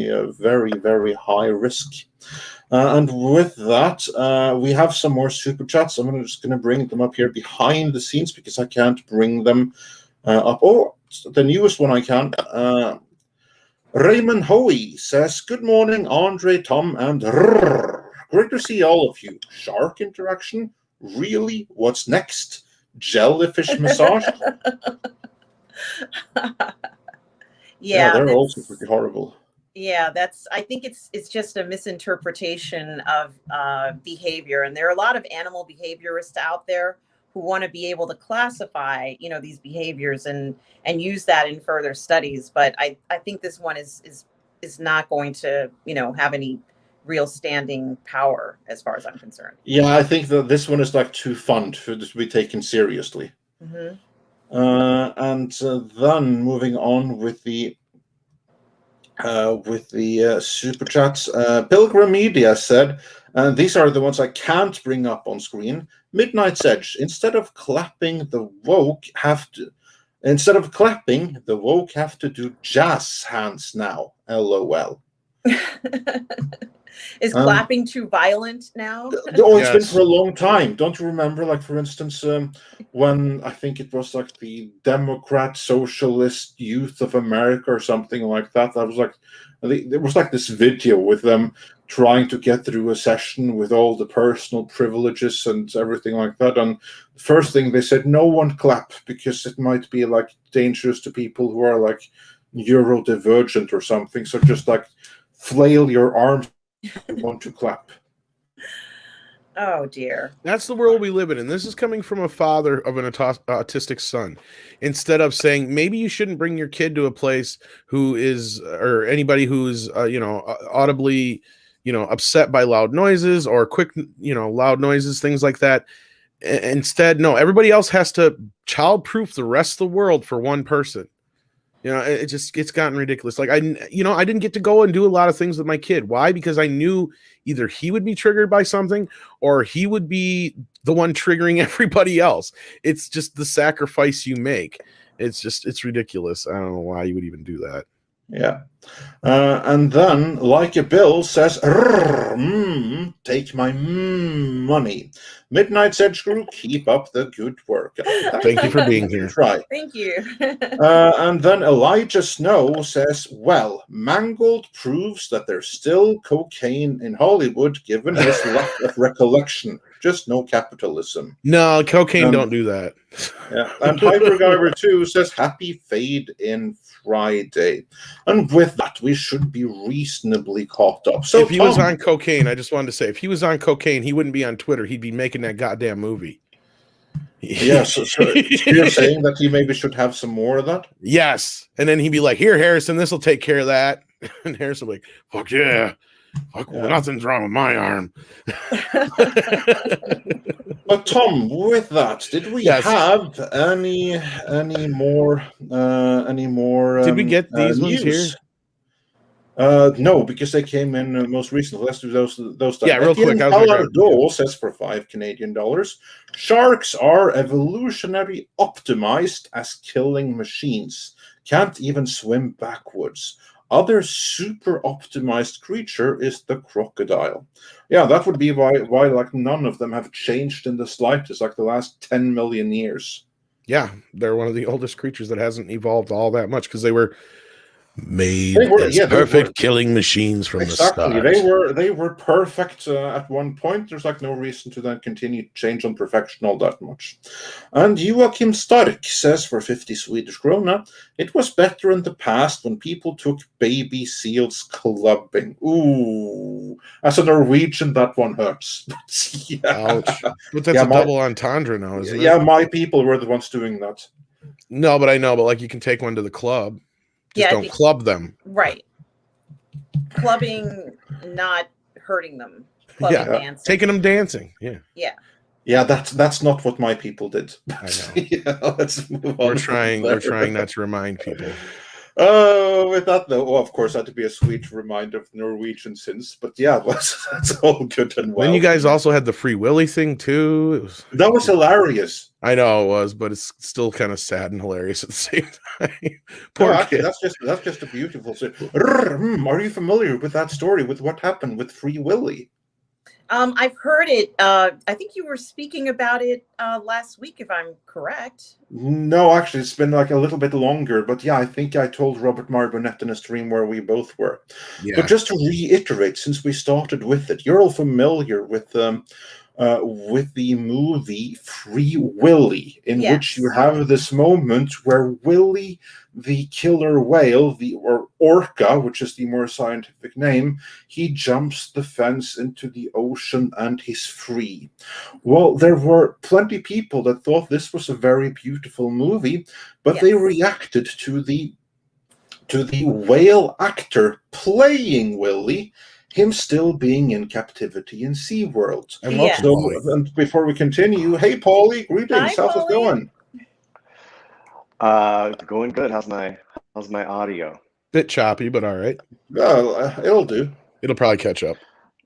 a very, very high risk. And with that, we have some more super chats. I'm just going to bring them up here behind the scenes because I can't bring them up. Oh, the newest one I can. Raymond Hoey says, good morning, Andre, Tom, and Rrrr. Great to see all of you. Shark interaction? Really? What's next? Jellyfish massage? Yeah, they're also pretty horrible. Yeah, I think it's just a misinterpretation of behavior, and there are a lot of animal behaviorists out there who want to be able to classify, you know, these behaviors and use that in further studies. But I think this one is not going to, you know, have any real standing power as far as I'm concerned. Yeah, I think that this one is like too fun to be taken seriously. Mm-hmm. And then moving on with the super chats, Pilgrim Media said, these are the ones I can't bring up on screen. Midnight's Edge. Instead of clapping, the woke have to do jazz hands now. LOL. Is clapping too violent now? Oh, it's been Yes. for a long time. Don't you remember, like, for instance, when I think it was like the Democrat Socialist Youth of America or something like that. That was like, there was like this video with them trying to get through a session with all the personal privileges and everything like that. And the first thing they said, no one clap because it might be like dangerous to people who are like neurodivergent or something. So just like flail your arms if you want to clap. Oh dear. That's the world we live in. And this is coming from a father of an autistic son. Instead of saying, maybe you shouldn't bring your kid to a place who is, or anybody who's, audibly, upset by loud noises or quick, loud noises, things like that. Instead, no, everybody else has to childproof the rest of the world for one person. It's gotten ridiculous. Like I didn't get to go and do a lot of things with my kid. Why? Because I knew either he would be triggered by something or he would be the one triggering everybody else. It's just the sacrifice you make. It's ridiculous. I don't know why you would even do that. Yeah. And then, like a bill says, Rrrr Mmm, take my money. Midnight's Edge Crew, keep up the good work. Thank you for being here. Try. Thank you. And then Elijah Snow says, well, Mangold proves that there's still cocaine in Hollywood, given his lack of recollection. Just no capitalism. No, cocaine don't do that. Yeah. And Hypergiver 2 says, happy fade in Friday. And with that, we should be reasonably caught up. So if he was on cocaine, I just wanted to say, if he was on cocaine, he wouldn't be on Twitter. He'd be making that goddamn movie. Yes, so you're saying that he maybe should have some more of that? Yes. And then he'd be like, here, Harrison, this will take care of that. And Harrison will be like, fuck yeah. Fuck, nothing's wrong with my arm. But Tom, with that, did we have any more? Did we get these ones here? No, because they came in most recently. Let's do those. Yeah, real quick. Dole says for $5 sharks are evolutionary optimized as killing machines. Can't even swim backwards. Other super optimized creature is the crocodile. Yeah, that would be why like none of them have changed in the slightest, like the last 10 million years. Yeah, they're one of the oldest creatures that hasn't evolved all that much because they were made as perfect killing machines from the start. They were perfect at one point. There's like no reason to then continue to change on perfection all that much. And Joachim Stark says for 50 Swedish krona, it was better in the past when people took baby seals clubbing. Ooh, as a Norwegian, that one hurts. Ouch. But that's a double entendre now, isn't it? Yeah, my people were the ones doing that. No, but I know, but like you can take one to the club. Just don't club them. Right. Clubbing, not hurting them. Clubbing, dancing. Taking them dancing. Yeah. Yeah. Yeah, that's not what my people did. I know. Let's move on. We're trying not to remind people. With that though, of course, that would be a sweet reminder of Norwegian sins. But yeah, that's all good and well. Then you guys also had the Free Willy thing too. That was hilarious. I know it was, but it's still kind of sad and hilarious at the same time. Poor kid. That's just a beautiful story. Are you familiar with that story? With what happened with Free Willy? I've heard it. I think you were speaking about it last week, if I'm correct. No, actually, it's been like a little bit longer. But yeah, I think I told Robert Marbonette in a stream where we both were. Yeah. But just to reiterate, since we started with it, you're all familiar with the movie Free Willy, in which you have this moment where Willy, the killer whale, or orca, which is the more scientific name, he jumps the fence into the ocean and he's free. Well, there were plenty of people that thought this was a very beautiful movie, but they reacted to the whale actor playing Willy, him still being in captivity in SeaWorld. And before we continue, hey, Paulie, greetings. How's it going? Going good. How's my audio? Bit choppy, but all right. It'll do. It'll probably catch up.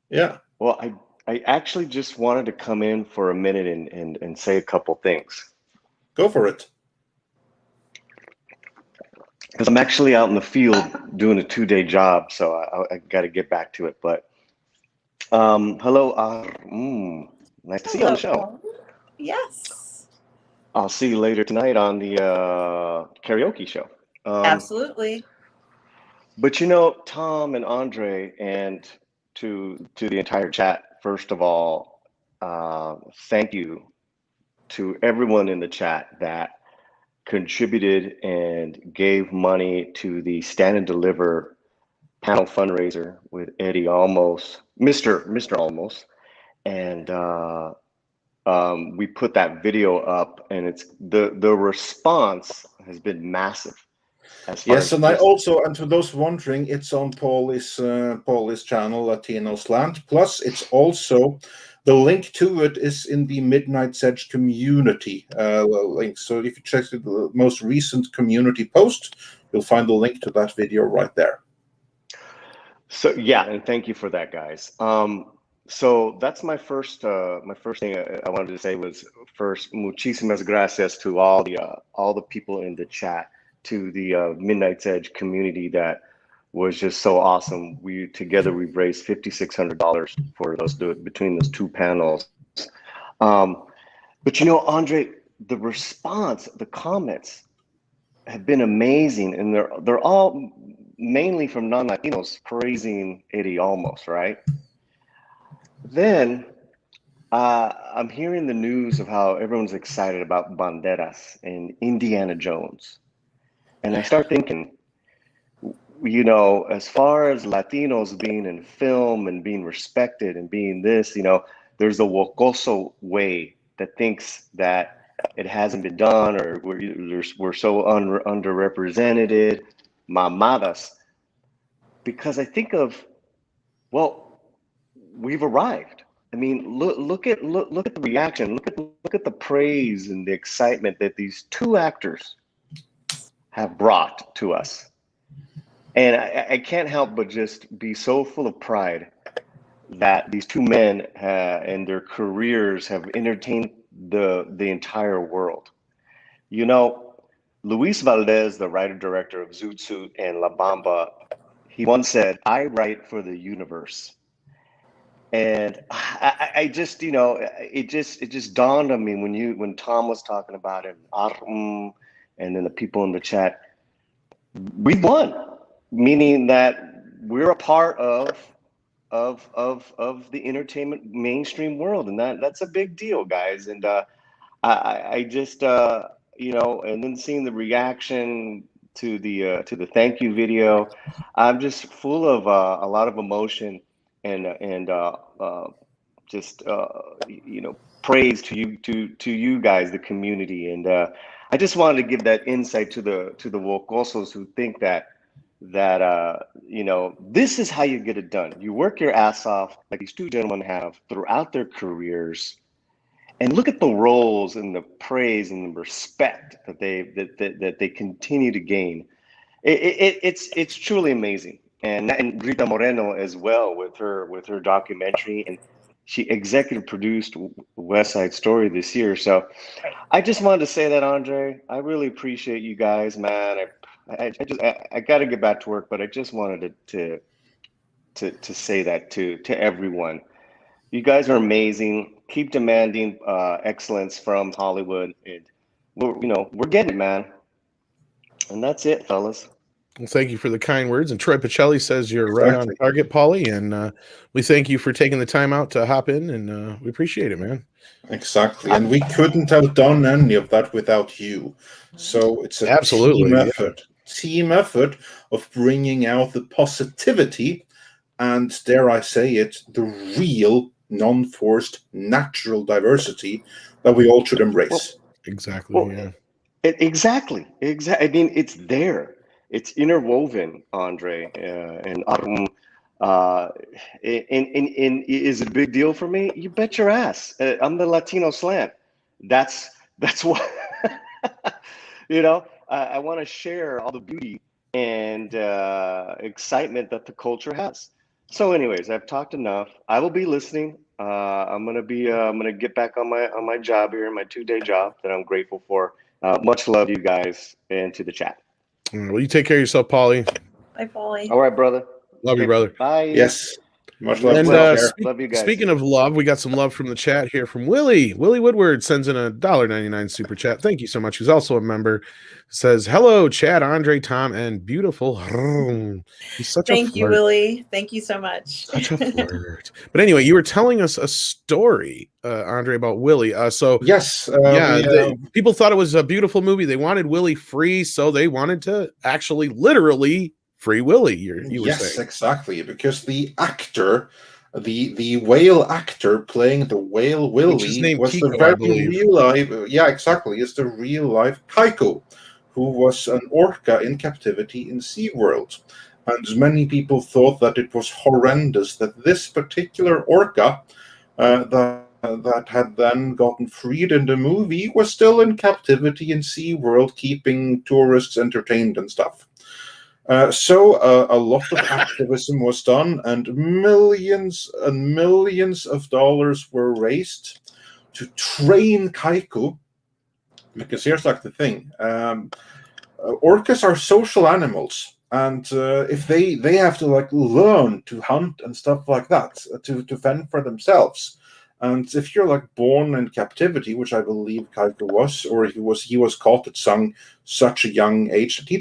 Yeah. Well, I actually just wanted to come in for a minute and say a couple things. Go for it. because I'm actually out in the field doing a 2-day job, so I got to get back to it. But hello, nice to see you on the show. Hello. Yes. I'll see you later tonight on the karaoke show. Absolutely. But you know, Tom and Andre, and to the entire chat, first of all, thank you to everyone in the chat that contributed and gave money to the Stand and Deliver panel fundraiser with Eddie Almos, Mr. Almos, and we put that video up, and it's the response has been massive. As far Yes, as and I just, also, and to those wondering, it's on Paul's channel, Latino Slant. Plus, it's also the link to it is in the Midnight Edge community link. So if you check the most recent community post, you'll find the link to that video right there. so yeah, and thank you for that, guys. So that's my first thing I wanted to say was first, muchísimas gracias to all the people in the chat, to the Midnight's Edge community that was just so awesome. We've raised $5,600 for between those two panels. But you know, Andre, the response, the comments have been amazing, and they're all mainly from non-Latinos praising Eddie Almos, right? Then I'm hearing the news of how everyone's excited about Banderas and Indiana Jones. And I start thinking, you know, as far as Latinos being in film and being respected and being this, you know, there's a wocoso way that thinks that it hasn't been done, or we're so underrepresented, mamadas. Because I think of, well, we've arrived. I mean, look at the reaction. Look at the praise and the excitement that these two actors have brought to us. And I can't help but just be so full of pride that these two men and their careers have entertained the entire world. You know, Luis Valdez, the writer-director of Zoot Suit and La Bamba, he once said, "I write for the universe." And I just, you know, it just dawned on me when Tom was talking about it, and then the people in the chat, we won, meaning that we're a part of the entertainment mainstream world, and that's a big deal, guys. And I just you know, and then seeing the reaction to the thank you video, I'm just full of a lot of emotion and just you know, praise to you guys, the community. And I just wanted to give that insight to the wocosos who think that you know, this is how you get it done. You work your ass off like these two gentlemen have throughout their careers, and look at the roles and the praise and the respect that they continue to gain. It's truly amazing. And Rita Moreno as well with her documentary, and she executive produced West Side Story this year. So I just wanted to say that, Andre, I really appreciate you guys, man. I got to get back to work, but I just wanted to say that to everyone. You guys are amazing. Keep demanding excellence from Hollywood, and we're getting it, man. And that's it, fellas. Well, thank you for the kind words. And Troy Pacelli says you're right on target, Paulie. And we thank you for taking the time out to hop in, and we appreciate it, man. Exactly. And we couldn't have done any of that without you. So it's a team effort of bringing out the positivity and, dare I say it, the real, non-forced, natural diversity that we all should embrace. Exactly. Exactly. I mean, it's there. It's interwoven, Andre, and is it a big deal for me? You bet your ass. I'm the Latino slant. That's what you know. I want to share all the beauty and excitement that the culture has. So, anyways, I've talked enough. I will be listening. I'm gonna get back on my job here, my 2-day job that I'm grateful for. Much love, you guys, and to the chat. Well, you take care of yourself, Paulie. Bye, Polly. All right, brother. Love you, brother. Bye. Yes. Much You love. as And well. Take care. Love you guys. speaking of love, we got some love from the chat here from Willy. Willy Woodward sends in a $1.99 super chat. Thank you so much. He's also a member. Says, hello, Chad, Andre, Tom, and beautiful. He's such a Thank you, flirt. Willy. Thank you so much. Such a flirt. But anyway, you were telling us a story, Andre, about Willy. So Yes. people thought it was a beautiful movie. They wanted Willy free, so they wanted to actually literally free Willy. You were Yes, saying. exactly. Because the actor, the whale actor playing the whale Which is Willy named was Kiko, the I very believe. real life. Yeah, exactly. It's the real life Kaiko, who was an orca in captivity in SeaWorld. And many people thought that it was horrendous that this particular orca that had then gotten freed in the movie was still in captivity in SeaWorld, keeping tourists entertained and stuff. So a lot of activism was done, and millions of dollars were raised to train Kaiko. Because here's like the thing: orcas are social animals, and if they have to like learn to hunt and stuff like that to fend for themselves. And if you're like born in captivity, which I believe Kaiko was, or he was caught at such a young age that he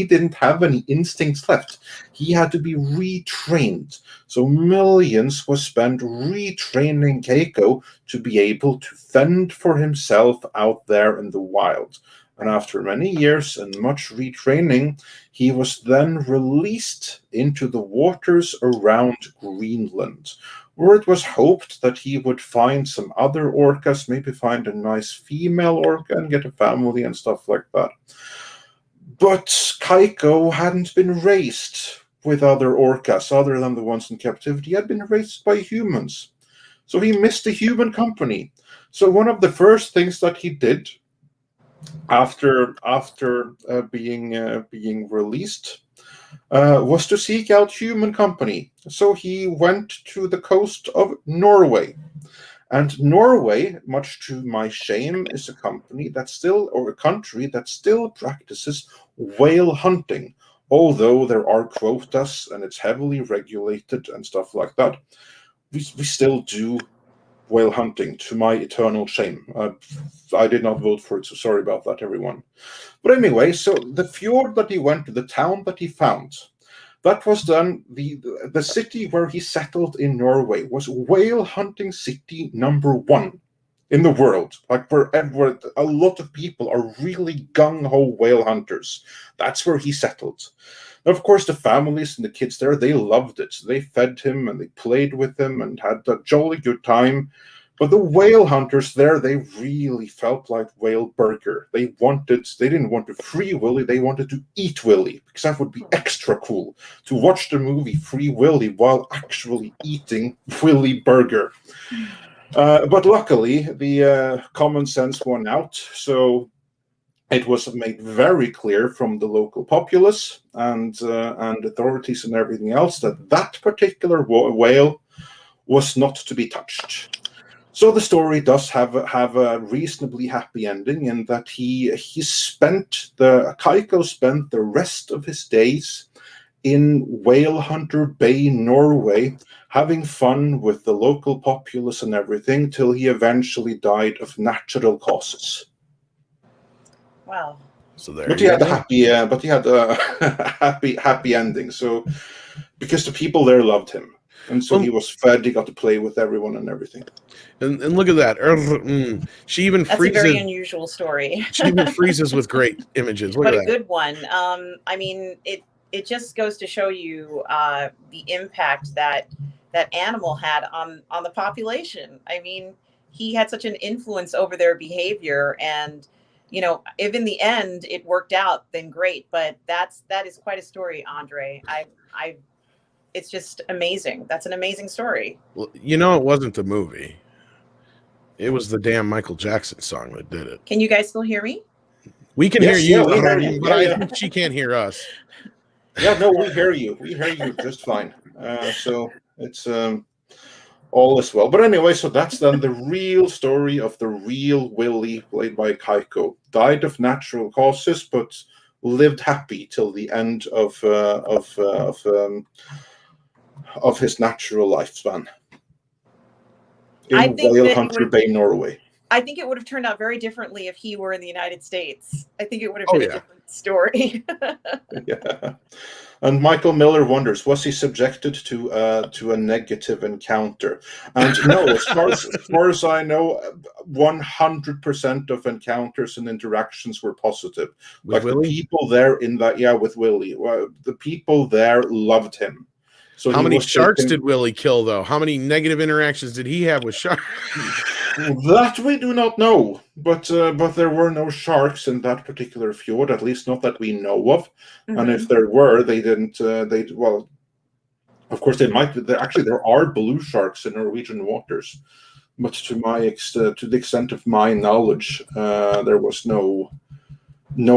didn't have any instincts left. He had to be retrained. So millions was spent retraining Keiko to be able to fend for himself out there in the wild. And after many years and much retraining, he was then released into the waters around Greenland, where it was hoped that he would find some other orcas, maybe find a nice female orca and get a family and stuff like that. But Kaiko hadn't been raised with other orcas other than the ones in captivity. He had been raised by humans. So he missed the human company. So one of the first things that he did after being released was to seek out human company. So he went to the coast of Norway. And Norway, much to my shame, is a country that still practices whale hunting. Although there are quotas and it's heavily regulated and stuff like that, we still do whale hunting, to my eternal shame. I did not vote for it, so sorry about that, everyone. But anyway, so the fjord that he went to, the town that he found, that was then the city where he settled in Norway was whale hunting city #1 in the world. Like where a lot of people are really gung-ho whale hunters. That's where he settled. And of course, the families and the kids there, they loved it. So they fed him and they played with him and had a jolly good time. But the whale hunters there, they really felt like whale burger. They didn't want to free Willy, they wanted to eat Willy, because that would be extra cool to watch the movie Free Willy while actually eating Willy burger. But luckily, the common sense won out. So it was made very clear from the local populace and authorities and everything else that particular whale was not to be touched. So the story does have a reasonably happy ending in that Kaiko spent the rest of his days in Whale Hunter Bay, Norway, having fun with the local populace and everything till he eventually died of natural causes. Wow. So there. But he had a happy ending. So because the people there loved him. And so he was fed, he got to play with everyone and everything. And look at that. Rrrr Mmm. She even That's freezes. a very unusual story. She even freezes with great images. Look But at a that. good one. I mean, it just goes to show you the impact that animal had on the population. I mean, he had such an influence over their behavior, and you know, if in the end it worked out, then great. But that is quite a story, Andre. It's just amazing. That's an amazing story. Well, you know, it wasn't the movie. It was the damn Michael Jackson song that did it. Can you guys still hear me? We can Yes, hear you, yeah, we hear you. but Yeah, I yeah. think she can't hear us. Yeah, no, we hear you. We hear you just fine. So it's all is well. But anyway, so that's then the real story of the real Willy, played by Kaiko. Died of natural causes, but lived happy till the end of his natural lifespan I in think Whale that Hunter Bay, Norway. I think it would have turned out very differently if he were in the United States. I think it would have Oh, been yeah. a different story. Yeah. And Michael Miller wonders, was he subjected to a negative encounter? And no, as far as I know, 100% of encounters and interactions were positive. With Like Willy? the people there with Willy, the people there loved him. So How he many was sharks taken- did Willy kill, though? How many negative interactions did he have with sharks? That we do not know, but there were no sharks in that particular fjord, at least not that we know of. And if there were, they didn't. Well, of course they might. Actually, there are blue sharks in Norwegian waters, but to the extent of my knowledge, there was no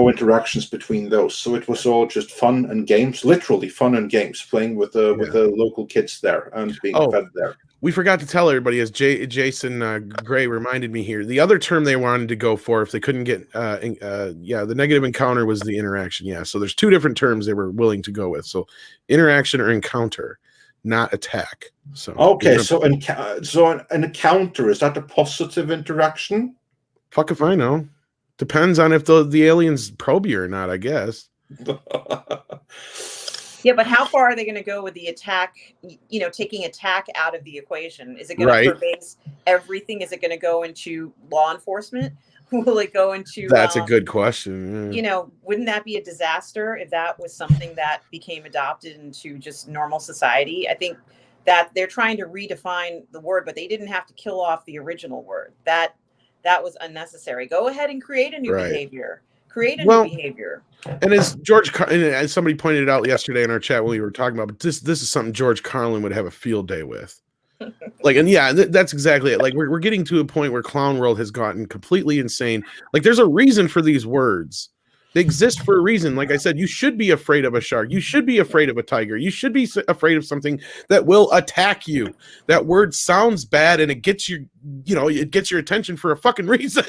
interactions between those. So it was all just fun and games, literally fun and games, playing with the local kids there and being fed there. We forgot to tell everybody, as Jason Gray reminded me here, the other term they wanted to go for if they couldn't get, the negative encounter was the interaction. Yeah, so there's two different terms they were willing to go with. So interaction or encounter, not attack. So okay, so an encounter, is that a positive interaction? Fuck if I know. Depends on if the aliens probe you or not, I guess. Yeah, but how far are they going to go with the attack? You know, taking attack out of the equation. Is it going to pervade everything? Is it going to go into law enforcement? Will it go into? That's a good question. You know, wouldn't that be a disaster if that was something that became adopted into just normal society? I think that they're trying to redefine the word, but they didn't have to kill off the original word. That was unnecessary. Go ahead and create a new behavior. Create a new behavior. And as somebody pointed out yesterday in our chat when we were talking about, this is something George Carlin would have a field day with. That's exactly it. Like we're getting to a point where Clown World has gotten completely insane. Like there's a reason for these words. They exist for a reason. Like I said, you should be afraid of a shark. You should be afraid of a tiger. You should be afraid of something that will attack you. That word sounds bad and it gets it gets your attention for a fucking reason.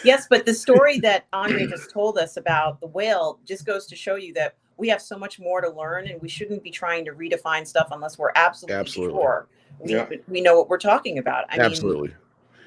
Yes, but the story that Andre just told us about the whale just goes to show you that we have so much more to learn, and we shouldn't be trying to redefine stuff unless we're absolutely sure we know what we're talking about. I mean,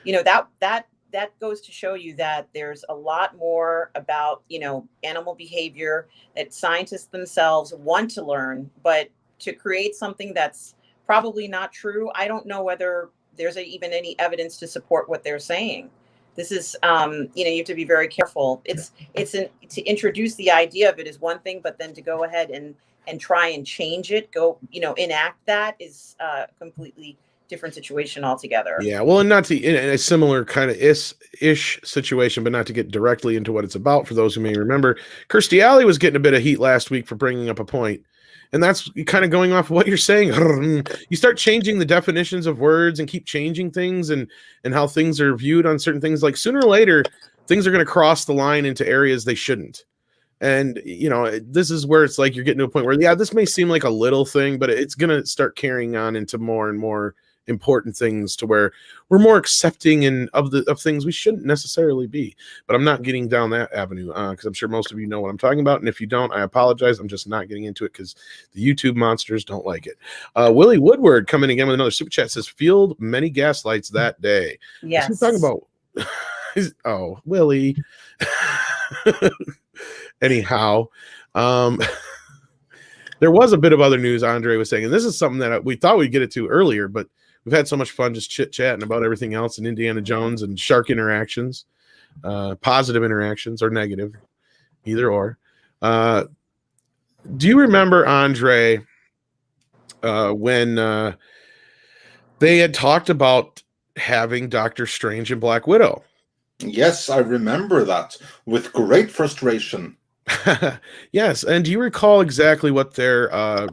you know, that goes to show you that there's a lot more about, you know, animal behavior that scientists themselves want to learn, but to create something that's probably not true, I don't know whether there's even any evidence to support what they're saying. This is, you know, you have to be very careful. To introduce the idea of it is one thing, but then to go ahead and try and change it, enact that is a completely different situation altogether. Yeah, well, and not to in a similar kind of ish situation, but not to get directly into what it's about. For those who may remember, Kirstie Alley was getting a bit of heat last week for bringing up a point. And that's kind of going off of what you're saying. You start changing the definitions of words and keep changing things and how things are viewed on certain things. Like sooner or later, things are going to cross the line into areas they shouldn't. And, you know, this is where it's like you're getting to a point where, this may seem like a little thing, but it's going to start carrying on into more and more important things to where we're more accepting of things we shouldn't necessarily be. But I'm not getting down that avenue because I'm sure most of you know what I'm talking about, and if you don't, I apologize. I'm just not getting into it because the YouTube monsters don't like it. Willie Woodward coming again with another super chat says field many gaslights that day. Yes. What's he talking about? Oh, Willie. Anyhow, there was a bit of other news Andre was saying, and this is something that we thought we'd get it to earlier, but we've had so much fun just chit-chatting about everything else in Indiana Jones and shark interactions, positive interactions or negative, either or. Do you remember, Andre, when they had talked about having Doctor Strange and Black Widow? Yes, I remember that with great frustration. Yes, and do you recall exactly what their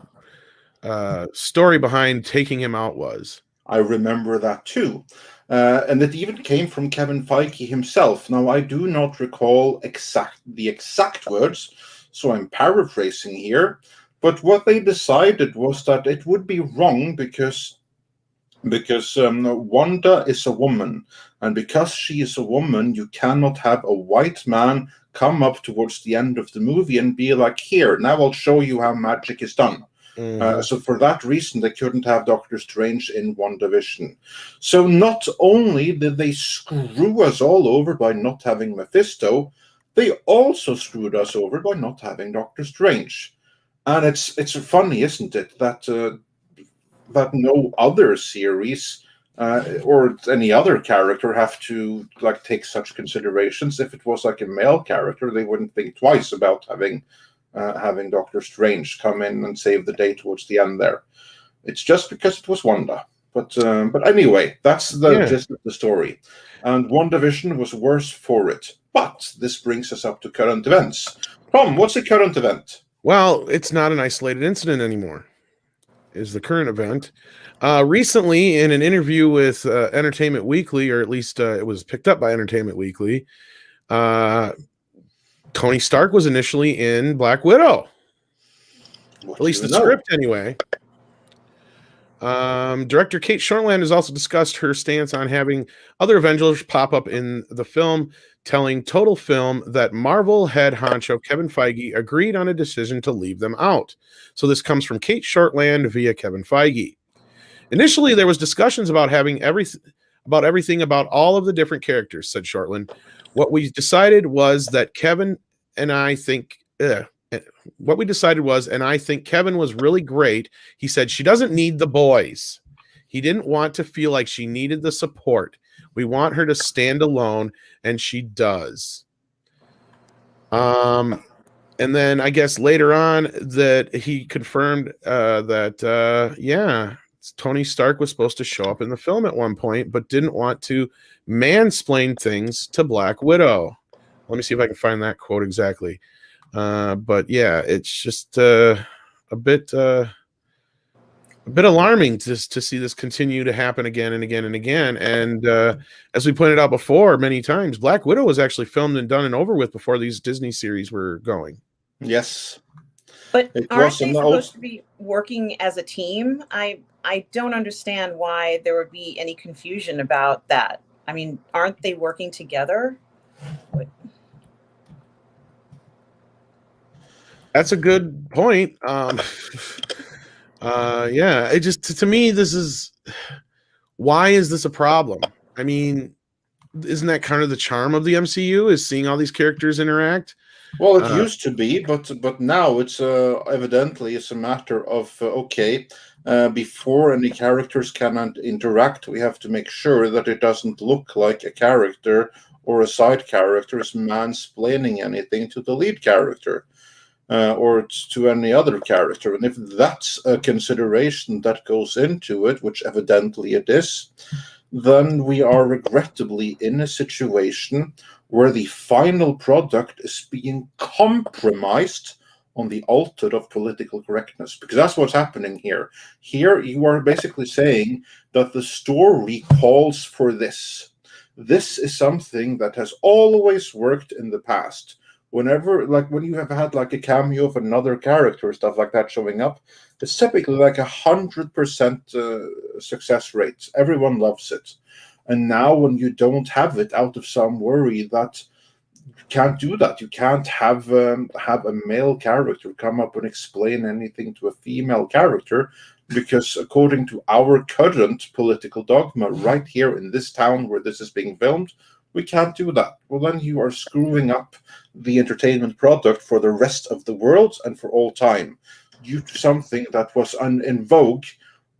story behind taking him out was? I remember that too. And it even came from Kevin Feige himself. Now, I do not recall the exact words, so I'm paraphrasing here. But what they decided was that it would be wrong because Wanda is a woman, and because she is a woman, you cannot have a white man come up towards the end of the movie and be like, here, now I'll show you how magic is done. So for that reason, they couldn't have Doctor Strange in WandaVision. So not only did they screw us all over by not having Mephisto, they also screwed us over by not having Doctor Strange. And it's funny, isn't it, that that no other series or any other character have to like take such considerations. If it was like a male character, they wouldn't think twice about having Doctor Strange come in and save the day towards the end there. It's just because it was Wanda. But anyway, that's the gist of the story. And WandaVision was worse for it. But this brings us up to current events. Tom, what's a current event? Well, it's not an isolated incident anymore, is the current event. Recently, in an interview with Entertainment Weekly, or at least it was picked up by Entertainment Weekly, Tony Stark was initially in Black Widow. At least the script, anyway. Director Kate Shortland has also discussed her stance on having other Avengers pop up in the film, telling Total Film that Marvel head honcho Kevin Feige agreed on a decision to leave them out. So this comes from Kate Shortland via Kevin Feige. Initially, there was discussions about having everything about all of the different characters, said Shortland. What we decided was that Kevin and I think what we decided was, and I think Kevin was really great. He said she doesn't need the boys. He didn't want to feel like she needed the support. We want her to stand alone, and she does. And then I guess later on that he confirmed that Tony Stark was supposed to show up in the film at one point, but didn't want to mansplain things to Black Widow. Let me see if I can find that quote exactly. But yeah, it's just a bit alarming to see this continue to happen again and again and again. And as we pointed out before many times, Black Widow was actually filmed and done and over with before these Disney series were going. Yes. But aren't they supposed to be working as a team? I don't understand why there would be any confusion about that. I mean, aren't they working together? That's a good point. It just to me, this is why is this a problem? I mean, isn't that kind of the charm of the MCU, is seeing all these characters interact? Well, it used to be, but now it's evidently it's a matter of before any characters can interact, we have to make sure that it doesn't look like a character or a side character is mansplaining anything to the lead character. Or to any other character. And if that's a consideration that goes into it, which evidently it is, then we are regrettably in a situation where the final product is being compromised on the altar of political correctness. Because that's what's happening here. Here you are basically saying that the story calls for this. This is something that has always worked in the past. Whenever, like when you have had like a cameo of another character or stuff like that showing up, it's typically like 100% success rate. Everyone loves it. And now when you don't have it out of some worry that you can't do that, you can't have a male character come up and explain anything to a female character, because according to our current political dogma right here in this town where this is being filmed, we can't do that. Well, then you are screwing up the entertainment product for the rest of the world and for all time due to something that was in vogue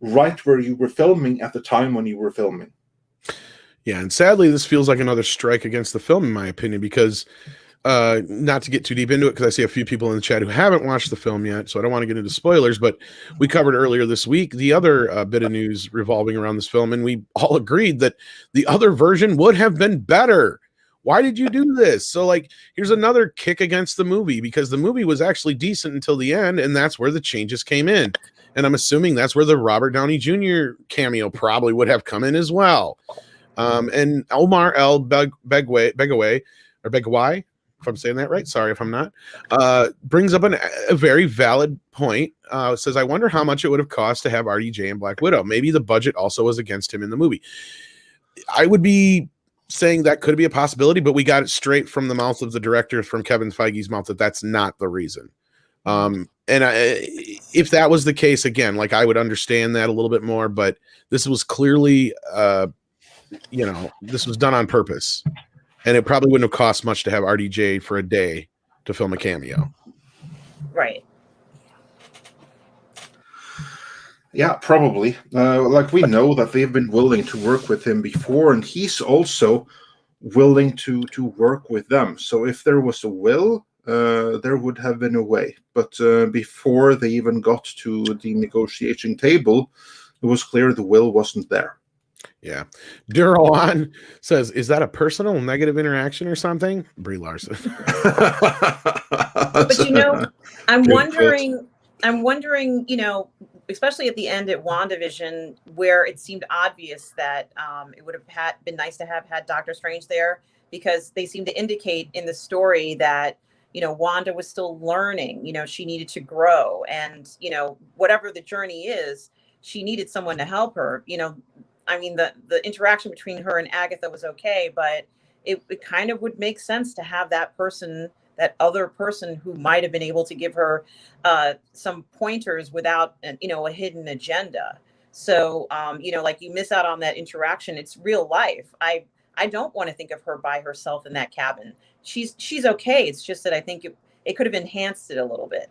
right where you were filming at the time when you were filming. Yeah, and sadly, this feels like another strike against the film, in my opinion, because not to get too deep into it, because I see a few people in the chat who haven't watched the film yet, so I don't want to get into spoilers, but we covered earlier this week the other bit of news revolving around this film, and we all agreed that the other version would have been better. Why did you do this? So, like, here's another kick against the movie, because the movie was actually decent until the end, and that's where the changes came in. And I'm assuming that's where the Robert Downey Jr. cameo probably would have come in as well. And Omar El Begawai, if I'm saying that right, sorry if I'm not, brings up a very valid point. Says, I wonder how much it would have cost to have RDJ and Black Widow. Maybe the budget also was against him in the movie. I would be saying that could be a possibility, but we got it straight from the mouth of the director, from Kevin Feige's mouth, that that's not the reason. If that was the case, again, like, I would understand that a little bit more, but this was clearly, this was done on purpose, and it probably wouldn't have cost much to have RDJ for a day to film a cameo. Right. Yeah, probably. Like, we know that they've been willing to work with him before, and he's also willing to work with them. So if there was a will, there would have been a way. But before they even got to the negotiating table, it was clear the will wasn't there. Yeah. Duron says, is that a personal negative interaction or something? Brie Larson. But I'm wondering, especially at the end at WandaVision, where it seemed obvious that it would have been nice to have had Doctor Strange there, because they seem to indicate in the story that, Wanda was still learning, she needed to grow, and, whatever the journey is, she needed someone to help her. I mean, the interaction between her and Agatha was okay, but it kind of would make sense to have that person, that other person who might have been able to give her some pointers without, a hidden agenda. So, like, you miss out on that interaction. It's real life. I don't want to think of her by herself in that cabin. She's okay. It's just that I think it could have enhanced it a little bit.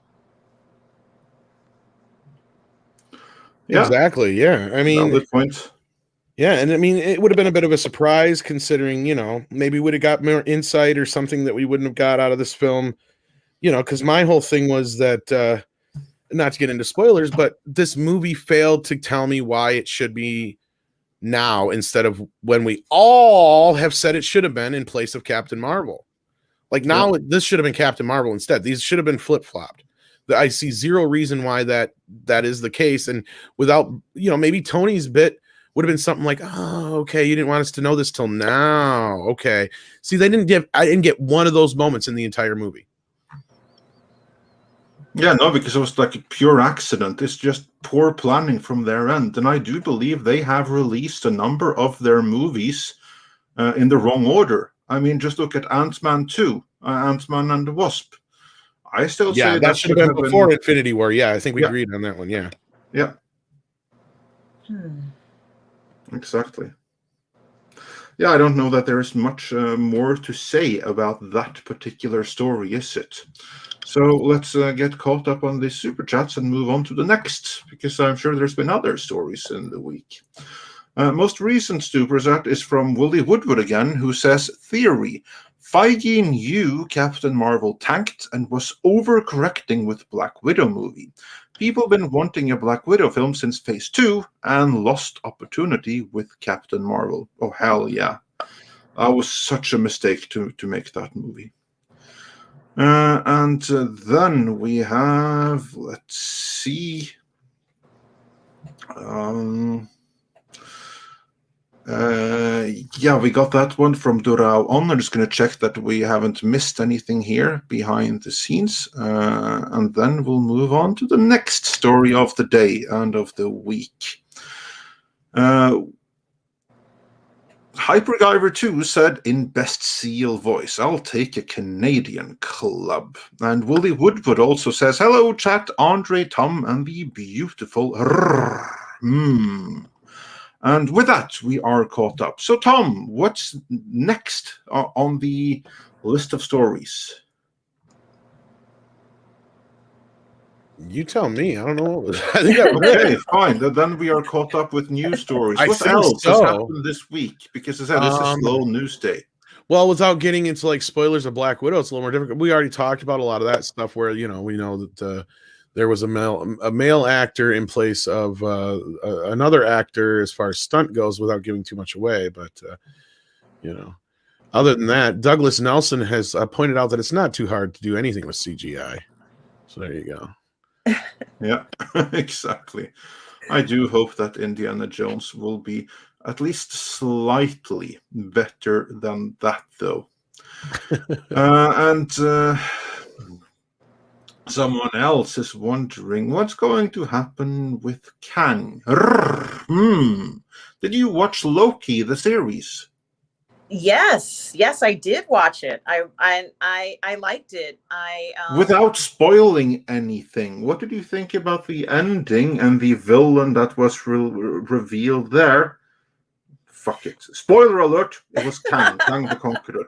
Yeah. Exactly. Yeah. I mean, valid point. Yeah, and I mean, it would have been a bit of a surprise, considering, maybe we would have got more insight or something that we wouldn't have got out of this film, because my whole thing was that, not to get into spoilers, but this movie failed to tell me why it should be now instead of when we all have said it should have been, in place of Captain Marvel. Like, now, this should have been Captain Marvel instead. These should have been flip-flopped. I see zero reason why that is the case, and without, maybe Tony's bit would have been something like, oh, okay, you didn't want us to know this till now. Okay. See, I didn't get one of those moments in the entire movie. Yeah, no, because it was like a pure accident. It's just poor planning from their end. And I do believe they have released a number of their movies in the wrong order. I mean, just look at Ant-Man 2, Ant-Man and the Wasp. I still say that should have been before Infinity War. Yeah, I think we agreed on that one. Yeah. Yeah. Exactly. Yeah, I don't know that there is much more to say about that particular story, is it? So let's get caught up on the super chats and move on to the next, because I'm sure there's been other stories in the week. Most recent super chat is from Willy Woodward again, who says, theory: Feige knew Captain Marvel tanked and was overcorrecting with Black Widow movie. People been wanting a Black Widow film since Phase 2 and lost opportunity with Captain Marvel. Oh, hell yeah. That was such a mistake to make that movie. And then we have, let's see. Yeah, we got that one from Durao on. I'm just going to check that we haven't missed anything here behind the scenes. And then we'll move on to the next story of the day and of the week. Hypergiver 2 said in best seal voice, I'll take a Canadian club. And Willy Woodward also says, hello, chat, Andre, Tom, and the beautiful Rrrr Mmm. And with that, we are caught up. So, Tom, what's next on the list of stories? You tell me. I don't know. I think okay, fine. Then we are caught up with news stories. What else has happened this week? Because as I said, this is a slow news day. Well, without getting into like spoilers of Black Widow, it's a little more difficult. We already talked about a lot of that stuff where, we know that there was a male actor in place of another actor as far as stunt goes, without giving too much away. But, other than that, Douglas Nelson has pointed out that it's not too hard to do anything with CGI. So there you go. Yeah, exactly. I do hope that Indiana Jones will be at least slightly better than that, though. And someone else is wondering what's going to happen with Kang. Did you watch Loki, the series? Yes, I did watch it. I liked it. Without spoiling anything, what did you think about the ending and the villain that was revealed there? Fuck it. Spoiler alert, it was Kang the Conqueror.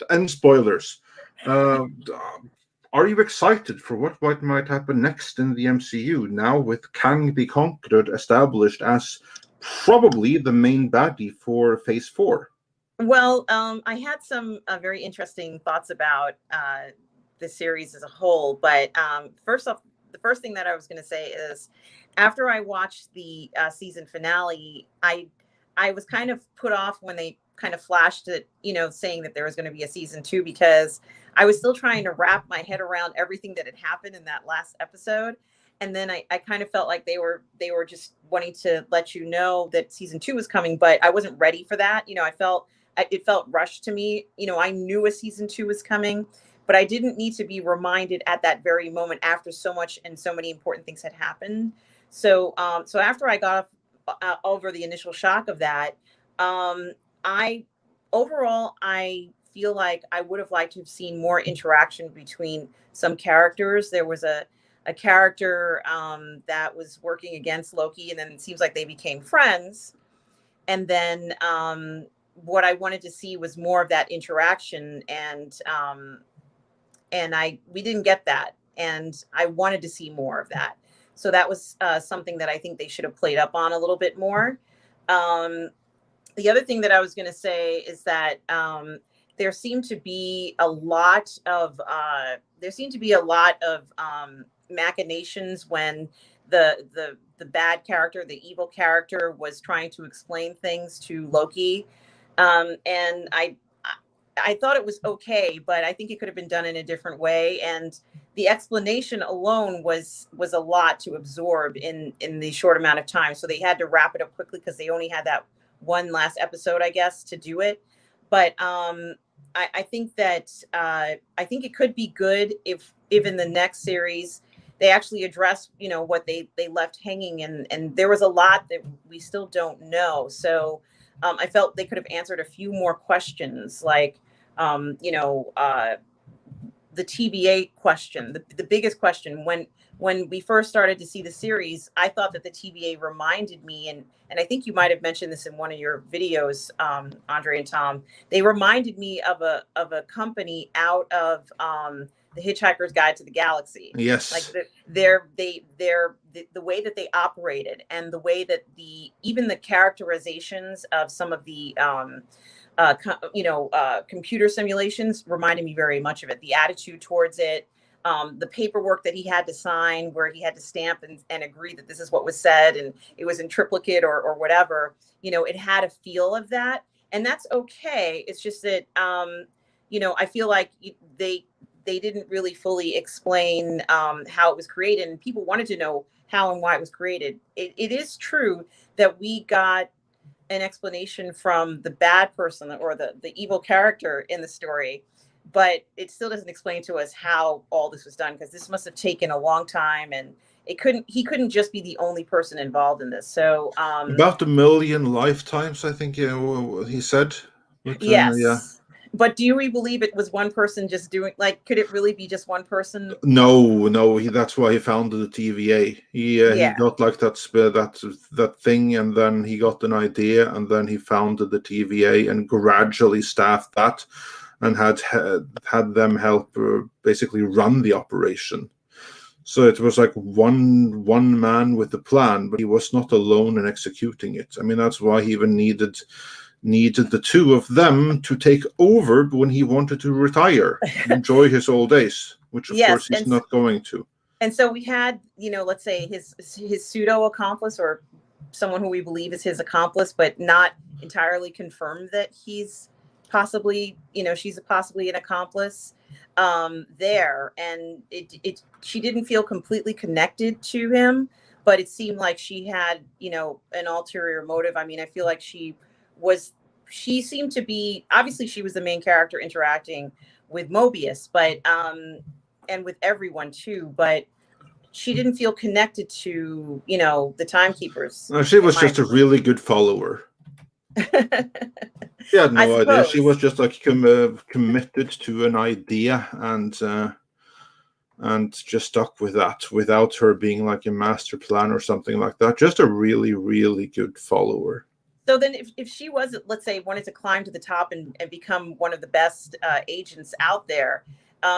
And spoilers. Are you excited for what might happen next in the MCU now with Kang the Conqueror established as probably the main baddie for Phase 4? Well, I had some very interesting thoughts about the series as a whole, but first off, the first thing that I was going to say is, after I watched the season finale, I was kind of put off when they kind of flashed it, saying that there was going to be a season 2, because I was still trying to wrap my head around everything that had happened in that last episode. And then I kind of felt like they were just wanting to let you know that season 2 was coming, but I wasn't ready for that. It felt rushed to me. I knew a season 2 was coming, but I didn't need to be reminded at that very moment after so much and so many important things had happened. So after I got over the initial shock of that, I feel like I would have liked to have seen more interaction between some characters. There was a character that was working against Loki, and then it seems like they became friends. And then what I wanted to see was more of that interaction, and we didn't get that, and I wanted to see more of that. So that was something that I think they should have played up on a little bit more. The other thing that I was going to say is that there seemed to be a lot of machinations when the bad character, the evil character, was trying to explain things to Loki, and I thought it was okay, but I think it could have been done in a different way. And the explanation alone was a lot to absorb in the short amount of time. So they had to wrap it up quickly because they only had that one last episode, I guess, to do it. But I think that I think it could be good if in the next series they actually address, what they left hanging, and there was a lot that we still don't know. So I felt they could have answered a few more questions, like the TVA question, the biggest question. When we first started to see the series, I thought that the TVA reminded me, and I think you might have mentioned this in one of your videos, Andre and Tom. They reminded me of a company out of the Hitchhiker's Guide to the Galaxy. Yes, like the way that they operated, and the way that even the characterizations of some of the computer simulations reminded me very much of it. The attitude towards it, the paperwork that he had to sign, where he had to stamp and agree that this is what was said, and it was in triplicate or whatever. It had a feel of that, and that's okay. It's just that I feel like they didn't really fully explain how it was created, and people wanted to know how and why it was created. It is true that we got an explanation from the bad person or the evil character in the story, but it still doesn't explain to us how all this was done, because this must have taken a long time, and he couldn't just be the only person involved in this. So about 1 million lifetimes, I think he said. But, yes. Yeah. But do you really believe it was one person just doing? Like, could it really be just one person? No. That's why he founded the TVA. He got like that thing, and then he got an idea, and then he founded the TVA and gradually staffed that, and had them help basically run the operation. So it was like one man with the plan, but he was not alone in executing it. I mean, that's why he even needed the two of them to take over when he wanted to retire, enjoy his old days, which of course he's not going to. And so we had, let's say his pseudo accomplice, or someone who we believe is his accomplice, but not entirely confirmed that he's possibly, she's possibly an accomplice there. And she didn't feel completely connected to him, but it seemed like she had, an ulterior motive. I mean, I feel like she seemed to be, obviously she was the main character interacting with Mobius, but and with everyone too, but she didn't feel connected to the timekeepers. No, she was just a really good follower. She had I no idea. She was suppose. just like committed to an idea and just stuck with that without her being like a master plan or something like that. Just a really, really good follower. So then if she was, let's say, wanted to climb to the top and become one of the best agents out there,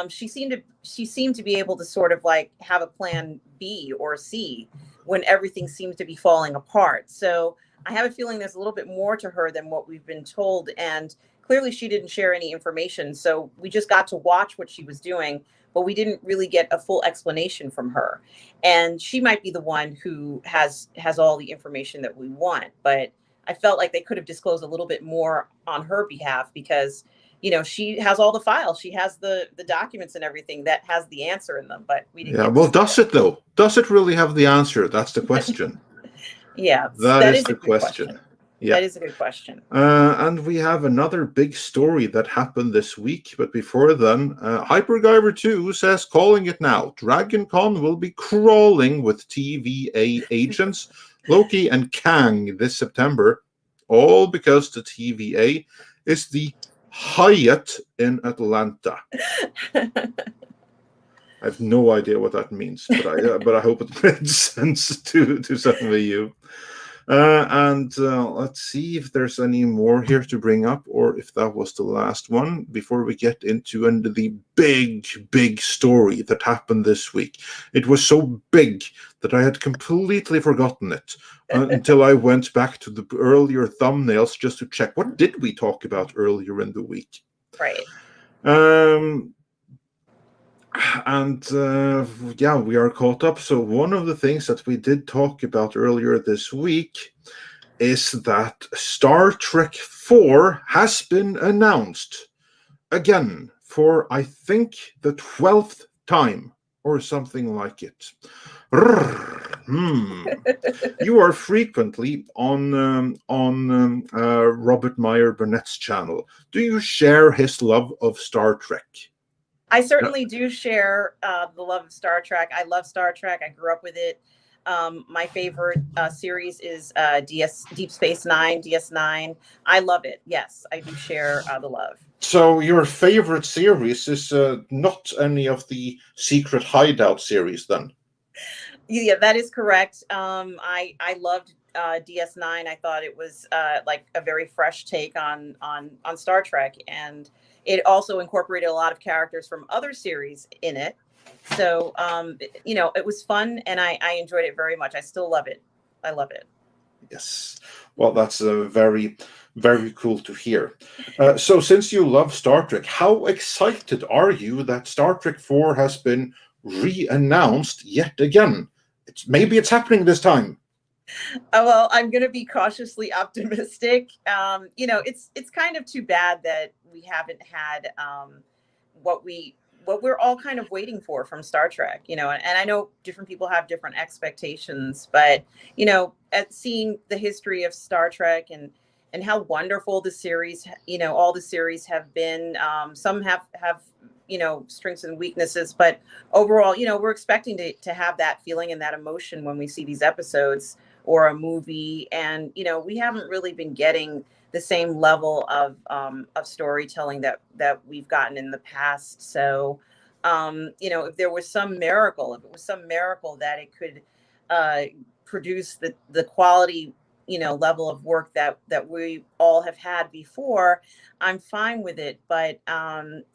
she seemed to be able to sort of like have a plan B or C when everything seems to be falling apart. So I have a feeling there's a little bit more to her than what we've been told. And clearly she didn't share any information. So we just got to watch what she was doing, but we didn't really get a full explanation from her. And she might be the one who has all the information that we want. But I felt like they could have disclosed a little bit more on her behalf because, you know, she has all the files. She has the documents and everything that has the answer in them, but we didn't Yeah, get to well, see does it though? Does it really have the answer? That's the question. Yeah, That that is is a the good question. question. Yeah. That is a good question. And we have another big story that happened this week. But before then, Hypergiver 2 says, calling it now, Dragon Con will be crawling with TVA agents, Loki and Kang this September, all because the TVA is the Hyatt in Atlanta. I have no idea what that means, but I hope it makes sense to some of you. Let's see if there's any more here to bring up, or if that was the last one before we get into the big story that happened this week. It was so big that I had completely forgotten it until I went back to the earlier thumbnails just to check what did we talk about earlier in the week. Right. Yeah, we are caught up. So one of the things that we did talk about earlier this week is that Star Trek 4 has been announced again for, I think, the 12th time or something like it. Rrrr Mmm. You are frequently on Robert Meyer Burnett's channel. Do you share his love of Star Trek? I certainly do share the love of Star Trek. I love Star Trek. I grew up with it. My favorite series is Deep Space Nine, DS9. I love it. Yes, I do share the love. So your favorite series is not any of the Secret Hideout series, then? Yeah, that is correct. I loved DS9. I thought it was like a very fresh take on Star Trek, and it also incorporated a lot of characters from other series in it. So you know, it was fun, and I enjoyed it very much. I still love it. I love it. Yes. Well, that's very, very cool to hear. So since you love Star Trek, how excited are you that Star Trek 4 has been re-announced yet again? Maybe it's happening this time. Well, I'm going to be cautiously optimistic. You know, it's kind of too bad that we haven't had what we're all kind of waiting for from Star Trek. You know, and I know different people have different expectations, but you know, at seeing the history of Star Trek and how wonderful the series, you know, all the series have been. Some have you know, strengths and weaknesses, but overall, you know, we're expecting to have that feeling and that emotion when we see these episodes or a movie. And, you know, we haven't really been getting the same level of storytelling that we've gotten in the past. So, you know, if there was some miracle, if it was some miracle that it could produce the quality, you know, level of work that we all have had before, I'm fine with it. But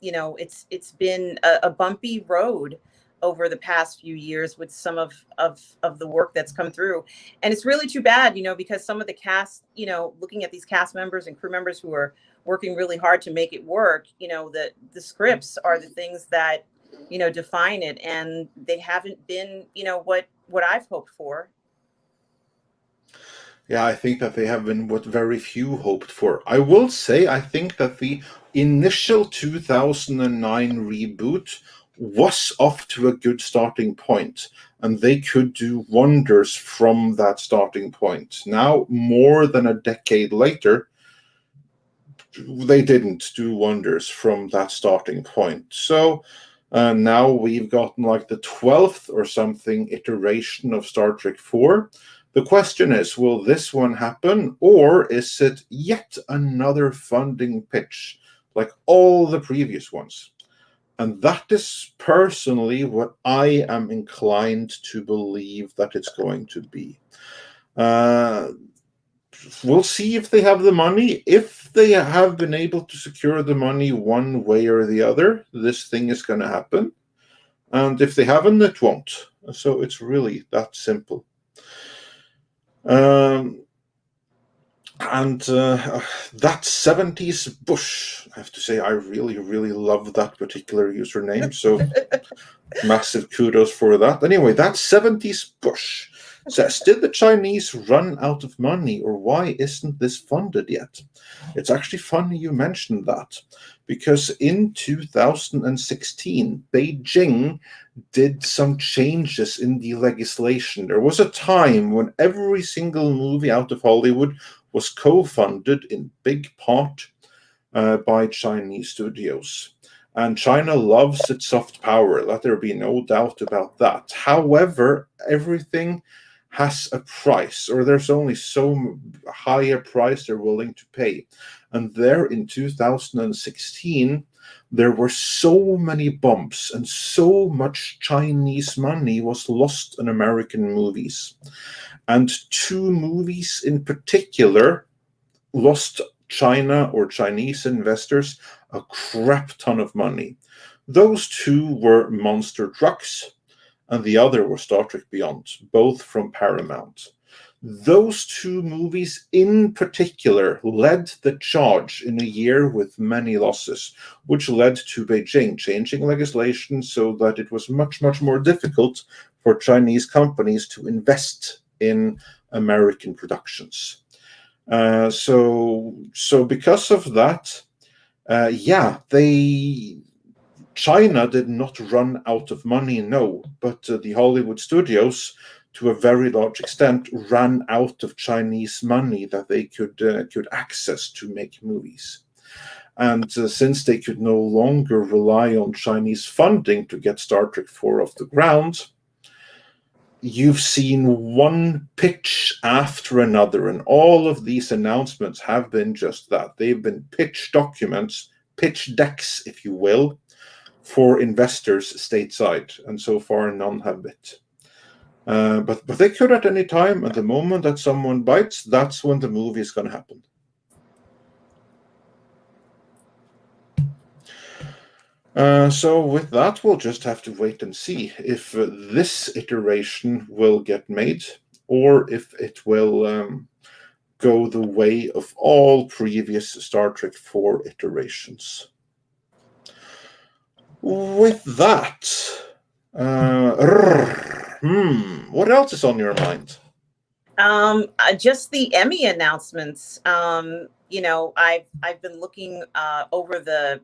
you know, it's been a bumpy road over the past few years with some of the work that's come through, and it's really too bad, you know, because some of the cast, you know, looking at these cast members and crew members who are working really hard to make it work, you know, the scripts are the things that, you know, define it, and they haven't been, you know, what I've hoped for. Yeah, I think that they have been what very few hoped for. I will say, I think that the initial 2009 reboot was off to a good starting point, and they could do wonders from that starting point. Now, more than a decade later, they didn't do wonders from that starting point. So now we've gotten like the 12th or something iteration of Star Trek 4. The question is, will this one happen, or is it yet another funding pitch like all the previous ones? And that is personally what I am inclined to believe that it's going to be. We'll see if they have the money. If they have been able to secure the money one way or the other, this thing is going to happen. And if they haven't, it won't. So it's really that simple. And that 70s Bush, I have to say, I really, really love that particular username. So massive kudos for that. Anyway, that 70s Bush says, did the Chinese run out of money, or why isn't this funded yet? It's actually funny you mentioned that, because in 2016, Beijing did some changes in the legislation. There was a time when every single movie out of Hollywood was co-funded in big part by Chinese studios. And China loves its soft power, let there be no doubt about that. However, everything has a price, or there's only so high a price they're willing to pay. And there in 2016, there were so many bumps and so much Chinese money was lost in American movies. And two movies in particular lost China or Chinese investors a crap ton of money. Those two were Monster Trucks, and the other was Star Trek Beyond, both from Paramount. Those two movies in particular led the charge in a year with many losses, which led to Beijing changing legislation so that it was much, much more difficult for Chinese companies to invest in American productions. So because of that, China did not run out of money, no, but the Hollywood studios, to a very large extent, ran out of Chinese money that they could access to make movies. And since they could no longer rely on Chinese funding to get Star Trek 4 off the ground, you've seen one pitch after another, and all of these announcements have been just that. They've been pitch documents, pitch decks, if you will, for investors stateside, and so far none have bit. But they could at any time, and the moment that someone bites, that's when the movie is going to happen. So with that, we'll just have to wait and see if this iteration will get made, or if it will go the way of all previous Star Trek 4 iterations. With that, what else is on your mind? Just the Emmy announcements. I've been looking over the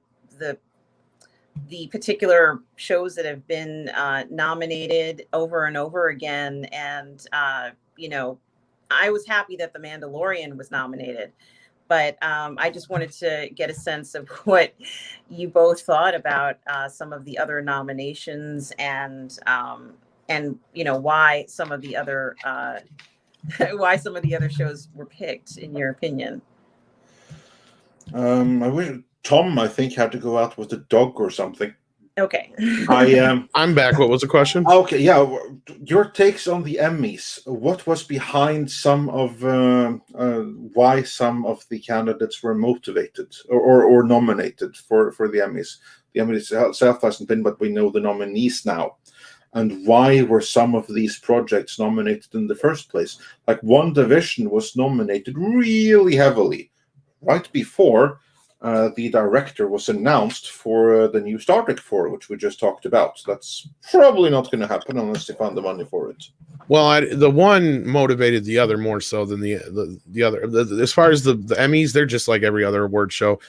particular shows that have been nominated over and over again, and I was happy that The Mandalorian was nominated. But I just wanted to get a sense of what you both thought about some of the other nominations, and why some of the other shows were picked, in your opinion. I wish Tom, I think, had to go out with a dog or something. Okay. I'm back. What was the question? Okay, yeah. Your takes on the Emmys. What was behind some of why some of the candidates were motivated or nominated for the Emmys? The Emmys itself hasn't been, but we know the nominees now. And why were some of these projects nominated in the first place? Like WandaVision was nominated really heavily right before the director was announced for the new Star Trek 4, which we just talked about. That's probably not going to happen unless they find the money for it. Well, the one motivated the other more so than the other. As far as the Emmys, they're just like every other award show.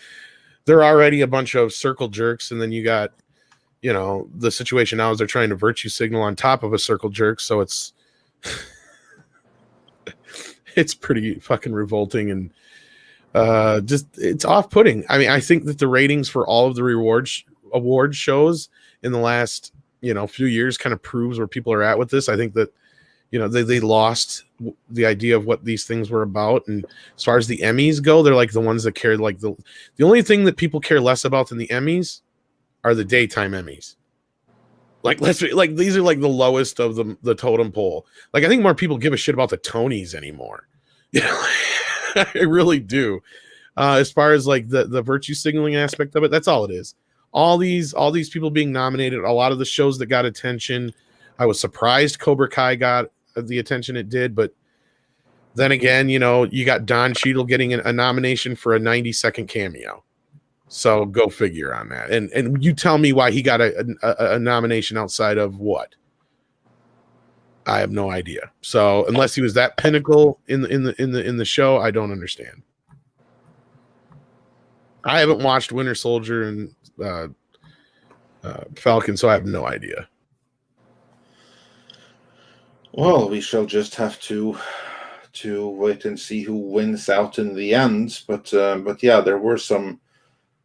They're already a bunch of circle jerks, and then you got, the situation now is they're trying to virtue signal on top of a circle jerk, so it's pretty fucking revolting, and just it's off-putting. I mean, I think that the ratings for all of the award shows in the last few years kind of proves where people are at with this. I think that you know, they lost the idea of what these things were about. And as far as the Emmys go, they're like the ones that care. Like the only thing that people care less about than the Emmys are the daytime Emmys. Like these are like the lowest of the totem pole. Like I think more people give a shit about the Tonys anymore. You know, I really do. As far as like the virtue signaling aspect of it, that's all it is. All these people being nominated, a lot of the shows that got attention. I was surprised Cobra Kai got the attention it did, but then again, you know, you got Don Cheadle getting a nomination for a 90-second cameo. So go figure on that. And you tell me why he got a nomination outside of what? I have no idea. So unless he was that pinnacle in the show, I don't understand. I haven't watched Winter Soldier and Falcon, so I have no idea. Well, we shall just have to wait and see who wins out in the end. But yeah, there were some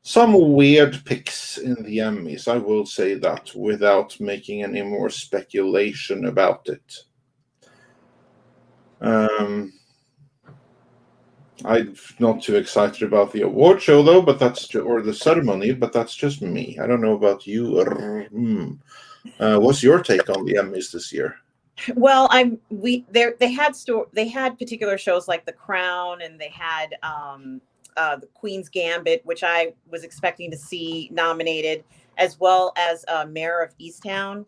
weird picks in the Emmys. I will say that without making any more speculation about it. I'm not too excited about the award show though, or the ceremony, but that's just me. I don't know about you. What's your take on the Emmys this year? Well, they had particular shows like The Crown, and they had the Queen's Gambit, which I was expecting to see nominated, as well as Mayor of Easttown,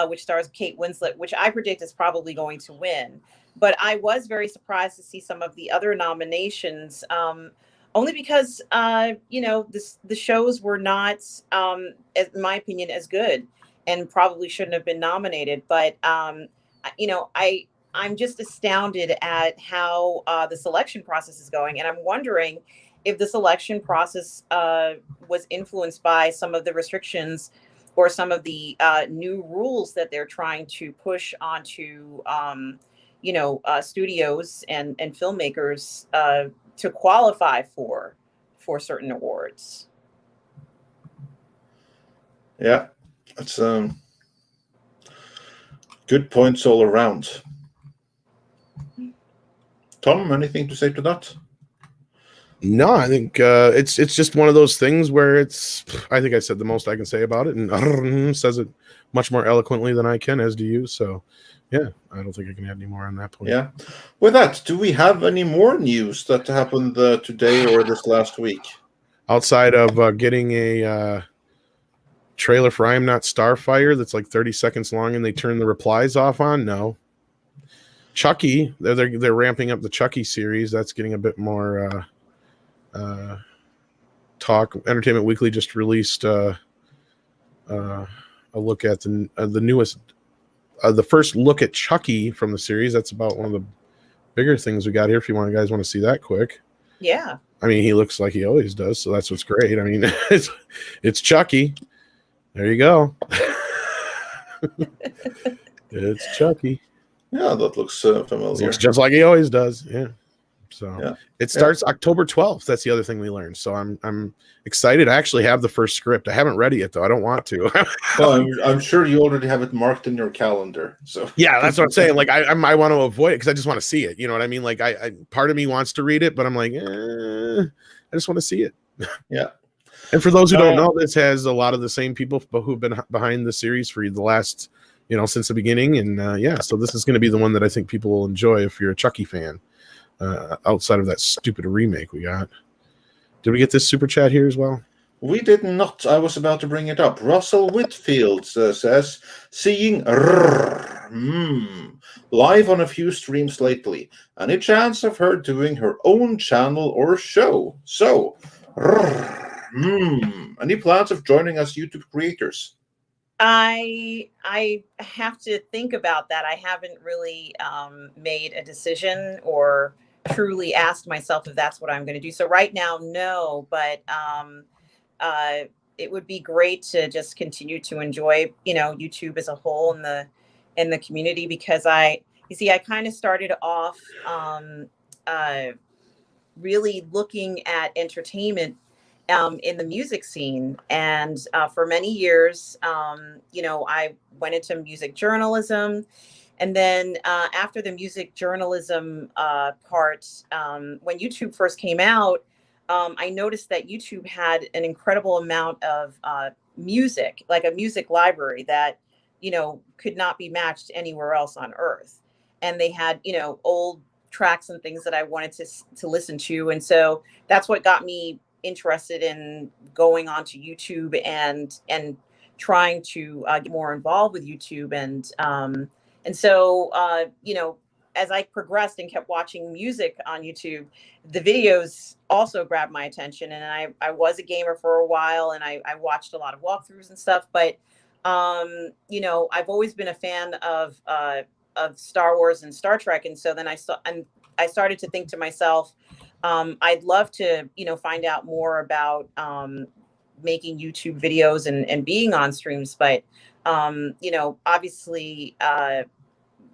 which stars Kate Winslet, which I predict is probably going to win. But I was very surprised to see some of the other nominations, only because you know, the shows were not, in my opinion, as good, and probably shouldn't have been nominated. But you know, I'm just astounded at how the selection process is going, and I'm wondering if the selection process was influenced by some of the restrictions or some of the new rules that they're trying to push onto, you know, studios and filmmakers to qualify for certain awards. Yeah, it's good points all around. Tom, anything to say to that? No, I think it's just one of those things where I think I said the most I can say about it, and Rrrr says it much more eloquently than I can, as do you. So, yeah, I don't think I can add any more on that point. Yeah. With that, do we have any more news that happened today or this last week? Outside of getting a trailer for I Am Not Starfire that's like 30 seconds long and they turn the replies off on, no. Chucky, they're ramping up the Chucky series. That's getting a bit more talk. Entertainment Weekly just released a look at the newest, the first look at Chucky from the series. That's about one of the bigger things we got here. If you guys want to see that quick. Yeah. I mean, he looks like he always does, so that's what's great. I mean, it's Chucky. There you go. It's Chucky. Yeah, that looks familiar. Looks just like he always does. Yeah. So yeah. It starts October 12th. That's the other thing we learned. So I'm excited. I actually have the first script. I haven't read it yet, though. I don't want to. Well, I'm sure you already have it marked in your calendar. So yeah, that's what I'm saying. Like I want to avoid it because I just want to see it. You know what I mean? Like I part of me wants to read it, but I'm like, I just want to see it. Yeah. And for those who don't know, this has a lot of the same people who've been behind the series for the last, since the beginning. And yeah, so this is going to be the one that I think people will enjoy if you're a Chucky fan, outside of that stupid remake we got. Did we get this super chat here as well? We did not. I was about to bring it up. Russell Whitfield says, seeing Rrrr Mmm live on a few streams lately. Any chance of her doing her own channel or show? So, Rrrr Mmm. Any plans of joining us YouTube creators? I have to think about that. I haven't really made a decision or truly asked myself if that's what I'm going to do. So right now, no, but it would be great to just continue to enjoy, YouTube as a whole in the community, because I kind of started off really looking at entertainment in the music scene. And for many years, I went into music journalism, And then after the music journalism part, when YouTube first came out, I noticed that YouTube had an incredible amount of music, like a music library that, could not be matched anywhere else on earth. And they had, old tracks and things that I wanted to listen to. And so that's what got me interested in going onto YouTube and trying to get more involved with YouTube. And so, as I progressed and kept watching music on YouTube, the videos also grabbed my attention. And I was a gamer for a while, and I watched a lot of walkthroughs and stuff. But, I've always been a fan of Star Wars and Star Trek. And so then I started to think to myself, I'd love to, find out more about making YouTube videos and being on streams. But, obviously,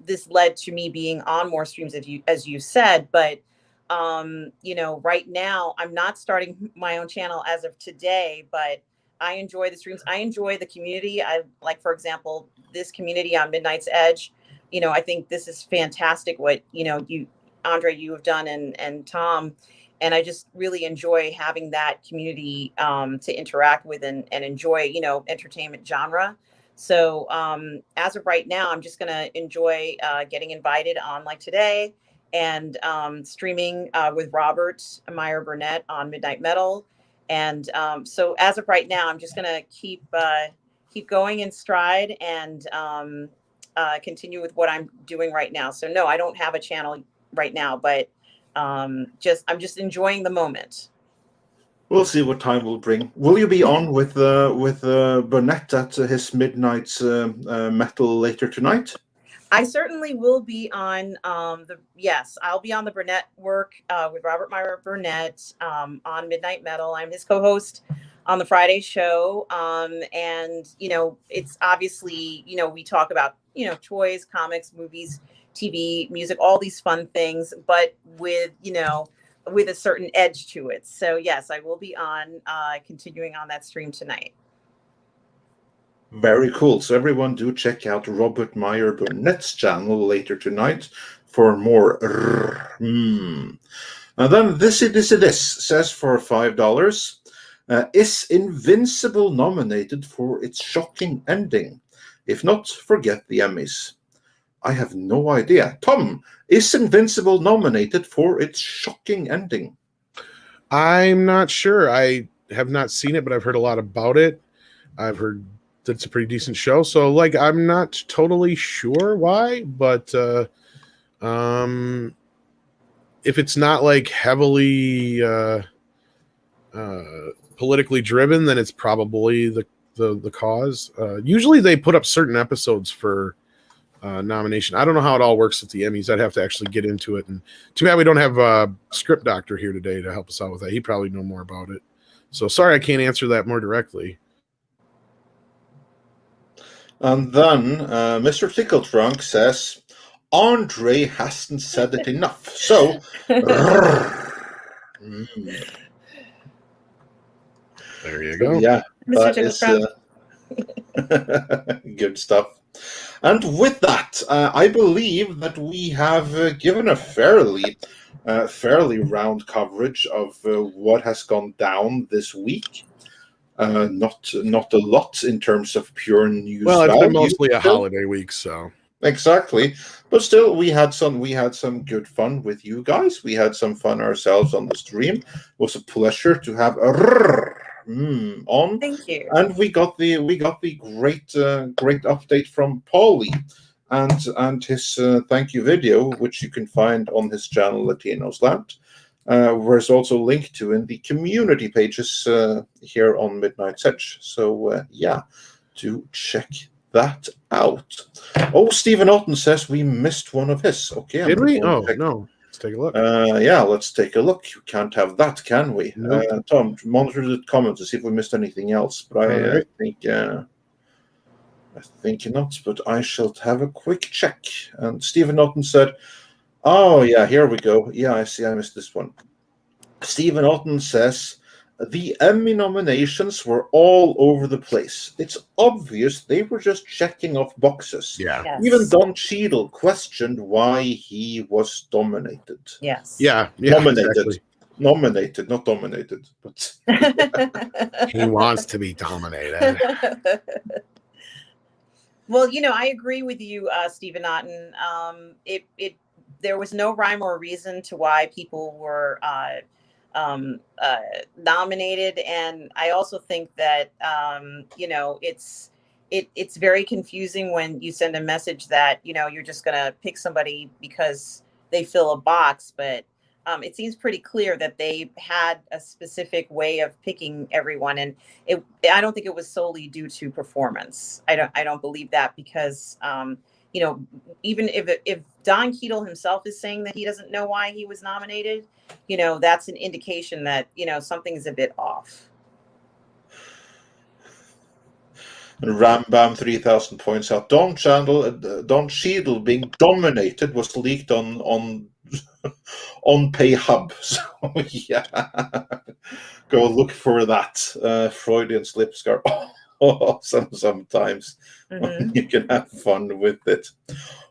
this led to me being on more streams, as you said. But, right now I'm not starting my own channel as of today, but I enjoy the streams. I enjoy the community. I like, for example, this community on Midnight's Edge. I think this is fantastic what, Andre, you have done, and Tom. And I just really enjoy having that community to interact with and enjoy, entertainment genre. So as of right now, I'm just going to enjoy getting invited on like today and streaming with Robert Meyer Burnett on Midnight Metal. And so as of right now, I'm just going to keep going in stride and continue with what I'm doing right now. So no, I don't have a channel right now, but I'm just enjoying the moment. We'll see what time will bring. Will you be on with Burnett at his Midnight's Metal later tonight? I certainly will be on yes, I'll be on the Burnett work with Robert Meyer Burnett on Midnight Metal. I'm his co-host on the Friday show. And it's obviously, we talk about, toys, comics, movies, TV, music, all these fun things, but with a certain edge to it. So yes, I will be on continuing on that stream tonight. Very cool. So everyone do check out Robert Meyer Burnett's channel later tonight for more Rrrr Mmm. And then this says for $5, is Invincible nominated for its shocking ending? If not, forget the Emmys. I have no idea. Tom, is Invincible nominated for its shocking ending? I'm not sure. I have not seen it, but I've heard a lot about it. I've heard that it's a pretty decent show. So, I'm not totally sure why, but if it's not heavily politically driven, then it's probably the cause. Usually they put up certain episodes for nomination. I don't know how it all works with the Emmys. I'd have to actually get into it. And too bad we don't have a script doctor here today to help us out with that. He'd probably know more about it. So sorry I can't answer that more directly. And then Mr. Tickletrunk says, Andre hasn't said it enough. So, Rrrr Mmm. There you go. Yeah, Mr. that is good stuff. And with that, I believe that we have given a fairly round coverage of what has gone down this week. Not a lot in terms of pure news. Well, it's been value. mostly a holiday week, so Exactly, but still, we had some good fun with you guys. We had some fun ourselves on the stream. It was a pleasure to have a Rrrr Mmm on. Thank you. And we got the great update from Paulie and his thank you video, which you can find on his channel Latinos Land, where it's also linked to in the community pages here on Midnight's Edge. So yeah, do check that out. Oh, Stephen Alton says we missed one of his. Okay, did we? Oh no. Let's take a look. Yeah, let's take a look. You can't have that, can we? Nope. Tom, monitor the comments to see if we missed anything else. But I think not. But I shall have a quick check. And Stephen Norton said, "Oh yeah, here we go. Yeah, I see. I missed this one." Stephen Norton says, the Emmy nominations were all over the place. It's obvious they were just checking off boxes. Yeah. Even Yes. Don Cheadle questioned why he was dominated. Yes. Yeah. Nominated. Exactly. Nominated, not dominated. But He wants to be dominated. Well, I agree with you, Stephen Otten. There was no rhyme or reason to why people were nominated, and I also think that it's very confusing when you send a message that you're just gonna pick somebody because they fill a box, but it seems pretty clear that they had a specific way of picking everyone, and I don't think it was solely due to performance. I don't believe that, because even if Don Cheadle himself is saying that he doesn't know why he was nominated, that's an indication that something's a bit off. And Rambam 3000 points out Don Cheadle being dominated was leaked on Pay Hub. So yeah, go look for that. Freudian slips are awesome sometimes. Mhm. You can have fun with it.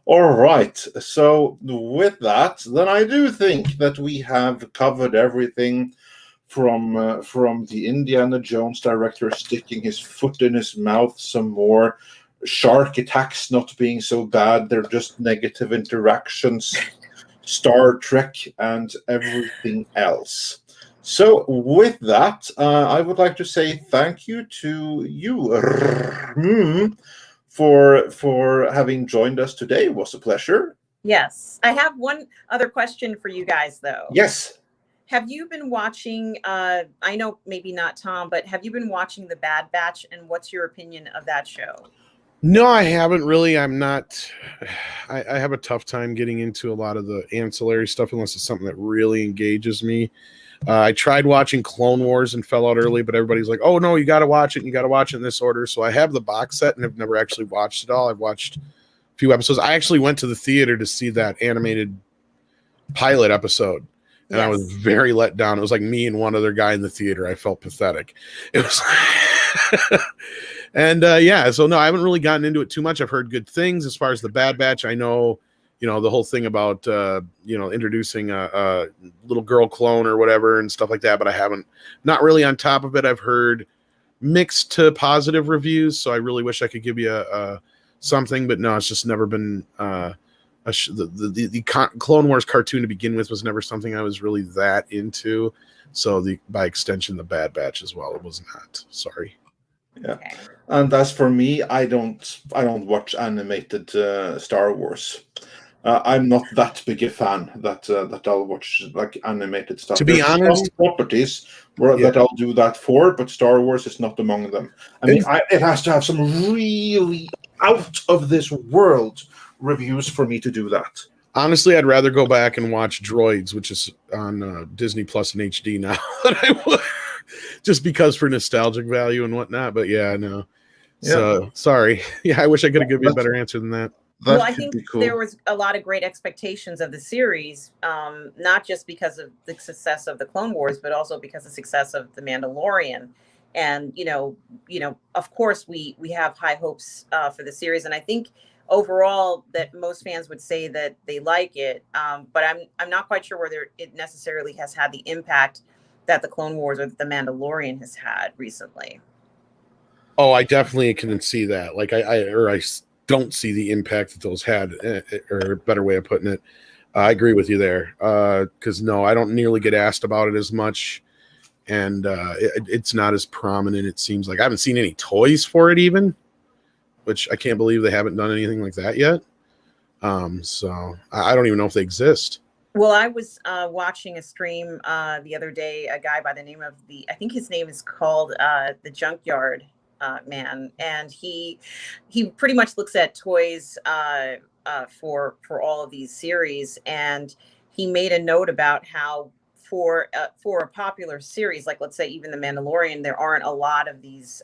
All right. So with that, then I do think that we have covered everything from the Indiana Jones director sticking his foot in his mouth some more, shark attacks not being so bad, they're just negative interactions, Star Trek, and everything else. So with that, I would like to say thank you to you, Rrrr Mmm, for having joined us today. It was a pleasure. Yes. I have one other question for you guys, though. Yes. Have you been watching, I know maybe not Tom, but have you been watching The Bad Batch, and what's your opinion of that show? No, I haven't really. I'm not. I have a tough time getting into a lot of the ancillary stuff unless it's something that really engages me. I tried watching Clone Wars and fell out early, but everybody's like, "Oh no, you got to watch it. And you got to watch it in this order." So I have the box set and have never actually watched it all. I've watched a few episodes. I actually went to the theater to see that animated pilot episode, and I was very let down. It was like me and one other guy in the theater. I felt pathetic. It was. And yeah, so no, I haven't really gotten into it too much. I've heard good things as far as the Bad Batch. I know, the whole thing about introducing a little girl clone or whatever and stuff like that, but I haven't, not really on top of it. I've heard mixed to positive reviews, so I really wish I could give you something, but no, it's just never been the Clone Wars cartoon to begin with was never something I was really that into. So by extension, the Bad Batch as well, it was not. Sorry. Yeah. Okay. And as for me, I don't watch animated Star Wars. I'm not that big a fan that I'll watch like animated stuff. To be There's honest, some properties that I'll do that for, but Star Wars is not among them. I mean, it has to have some really out of this world reviews for me to do that. Honestly, I'd rather go back and watch Droids, which is on Disney Plus and HD now, than I would, just because for nostalgic value and whatnot. But yeah, no. Yeah. So sorry. Yeah, I wish I could have given you a better answer than that. Well, I think there was a lot of great expectations of the series, not just because of the success of the Clone Wars, but also because of the success of the Mandalorian. And of course, we have high hopes for the series, and I think overall that most fans would say that they like it. But I'm not quite sure whether it necessarily has had the impact that the Clone Wars or the Mandalorian has had recently. Oh, I definitely can see that. Like I don't see the impact that those had, or a better way of putting it. I agree with you there. Because no, I don't nearly get asked about it as much, and it's not as prominent. It seems like I haven't seen any toys for it even, which I can't believe they haven't done anything like that yet. So I don't even know if they exist. Well, I was watching a stream the other day, a guy by the name of I think his name is called the Junkyard Man, and he pretty much looks at toys for all of these series, and he made a note about how for a popular series, like let's say even the Mandalorian, there aren't a lot of these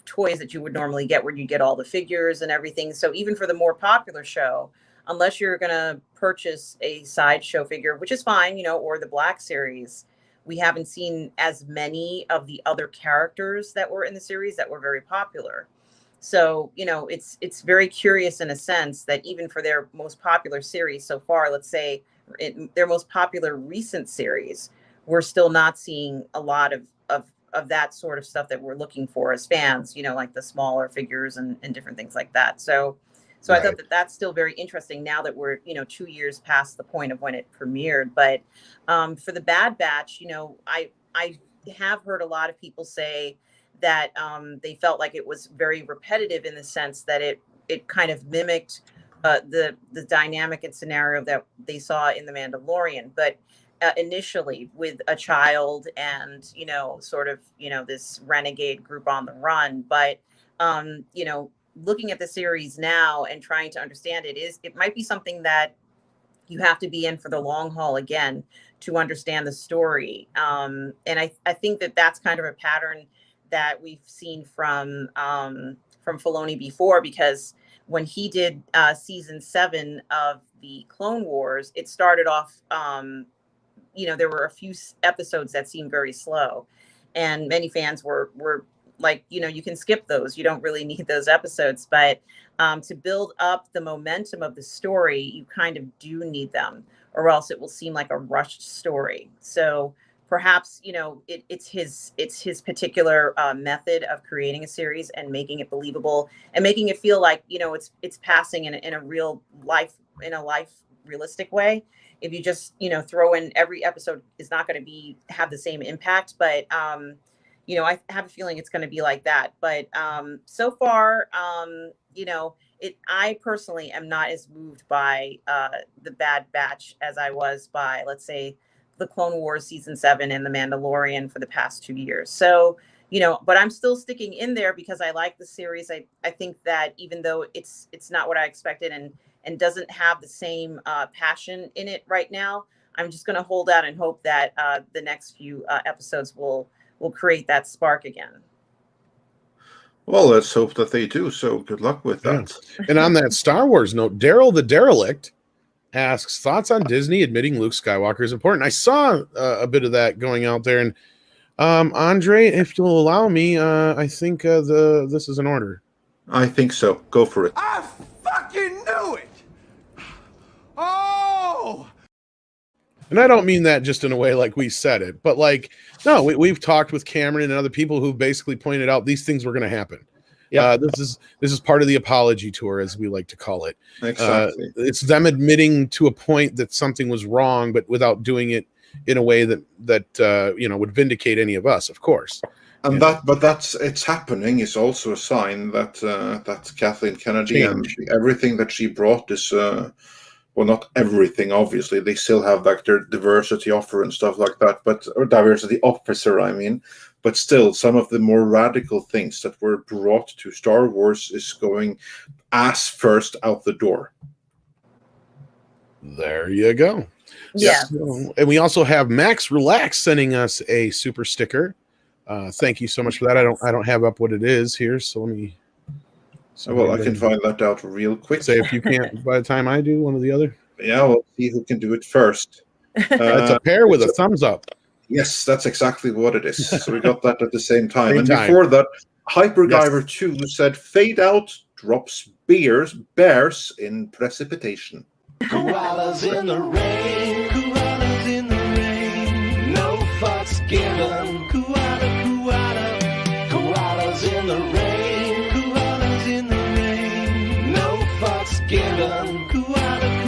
toys that you would normally get where you get all the figures and everything. So even for the more popular show, unless you're going to purchase a sideshow figure, which is fine, or the Black Series, we haven't seen as many of the other characters that were in the series that were very popular. So, it's very curious in a sense that even for their most popular series so far, let's say their most popular recent series, we're still not seeing a lot of that sort of stuff that we're looking for as fans, like the smaller figures and different things like that. So Right. I thought that that's still very interesting now that we're, 2 years past the point of when it premiered. But for the Bad Batch, I have heard a lot of people say that they felt like it was very repetitive in the sense that it kind of mimicked the dynamic and scenario that they saw in The Mandalorian. But initially with a child and, sort of, this renegade group on the run. But, looking at the series now and trying to understand it might be something that you have to be in for the long haul again to understand the story. And I think that that's kind of a pattern that we've seen from Filoni before, because when he did season 7 of the Clone Wars, it started off, there were a few episodes that seemed very slow, and many fans were like, you can skip those. You don't really need those episodes. But to build up the momentum of the story, you kind of do need them, or else it will seem like a rushed story. So perhaps, it's his particular method of creating a series and making it believable and making it feel like, it's passing in a real life, realistic way. If you just, throw in every episode is not going to have the same impact. But, I have a feeling it's going to be like that. But so far, I personally am not as moved by the Bad Batch as I was by, let's say, the Clone Wars season 7 and the Mandalorian for the past 2 years. So, but I'm still sticking in there because I like the series. I think that even though it's not what I expected and doesn't have the same passion in it right now, I'm just going to hold out and hope that the next few episodes will create that spark again. Well, let's hope that they do. So good luck with that. And on that Star Wars note, Daryl the Derelict asks, thoughts on Disney admitting Luke Skywalker is important. I saw a bit of that going out there. And Andre, if you'll allow me, I think this is in order. I think so. Go for it. I fucking knew it! Oh! And I don't mean that just in a way like we said it, but like, no, we've talked with Cameron and other people who basically pointed out these things were going to happen. Yeah, this is part of the apology tour, as we like to call it. Exactly. It's them admitting to a point that something was wrong, but without doing it in a way that would vindicate any of us, of course. And it's happening is also a sign that Kathleen Kennedy and everything that she brought is well, not everything, obviously. They still have like their diversity offer and stuff like that, or diversity officer, I mean. But still, some of the more radical things that were brought to Star Wars is going ass first out the door. There you go. Yeah. So, and we also have Max Relax sending us a super sticker. Thank you so much for that. I don't have up what it is here, so let me. Well, I can find that out real quick. Say if you can't by the time I do, one or the other. Yeah, we'll see who can do it first. It's a pair with a thumbs up. Yes, that's exactly what it is. So we got that at the same time. Before that, Hypergiver 2 said, fade out drops bears in precipitation. Koalas in the rain, koalas in the rain, no fucks given. Koalas in the rain, koalas in the rain, no fucks given. Koala.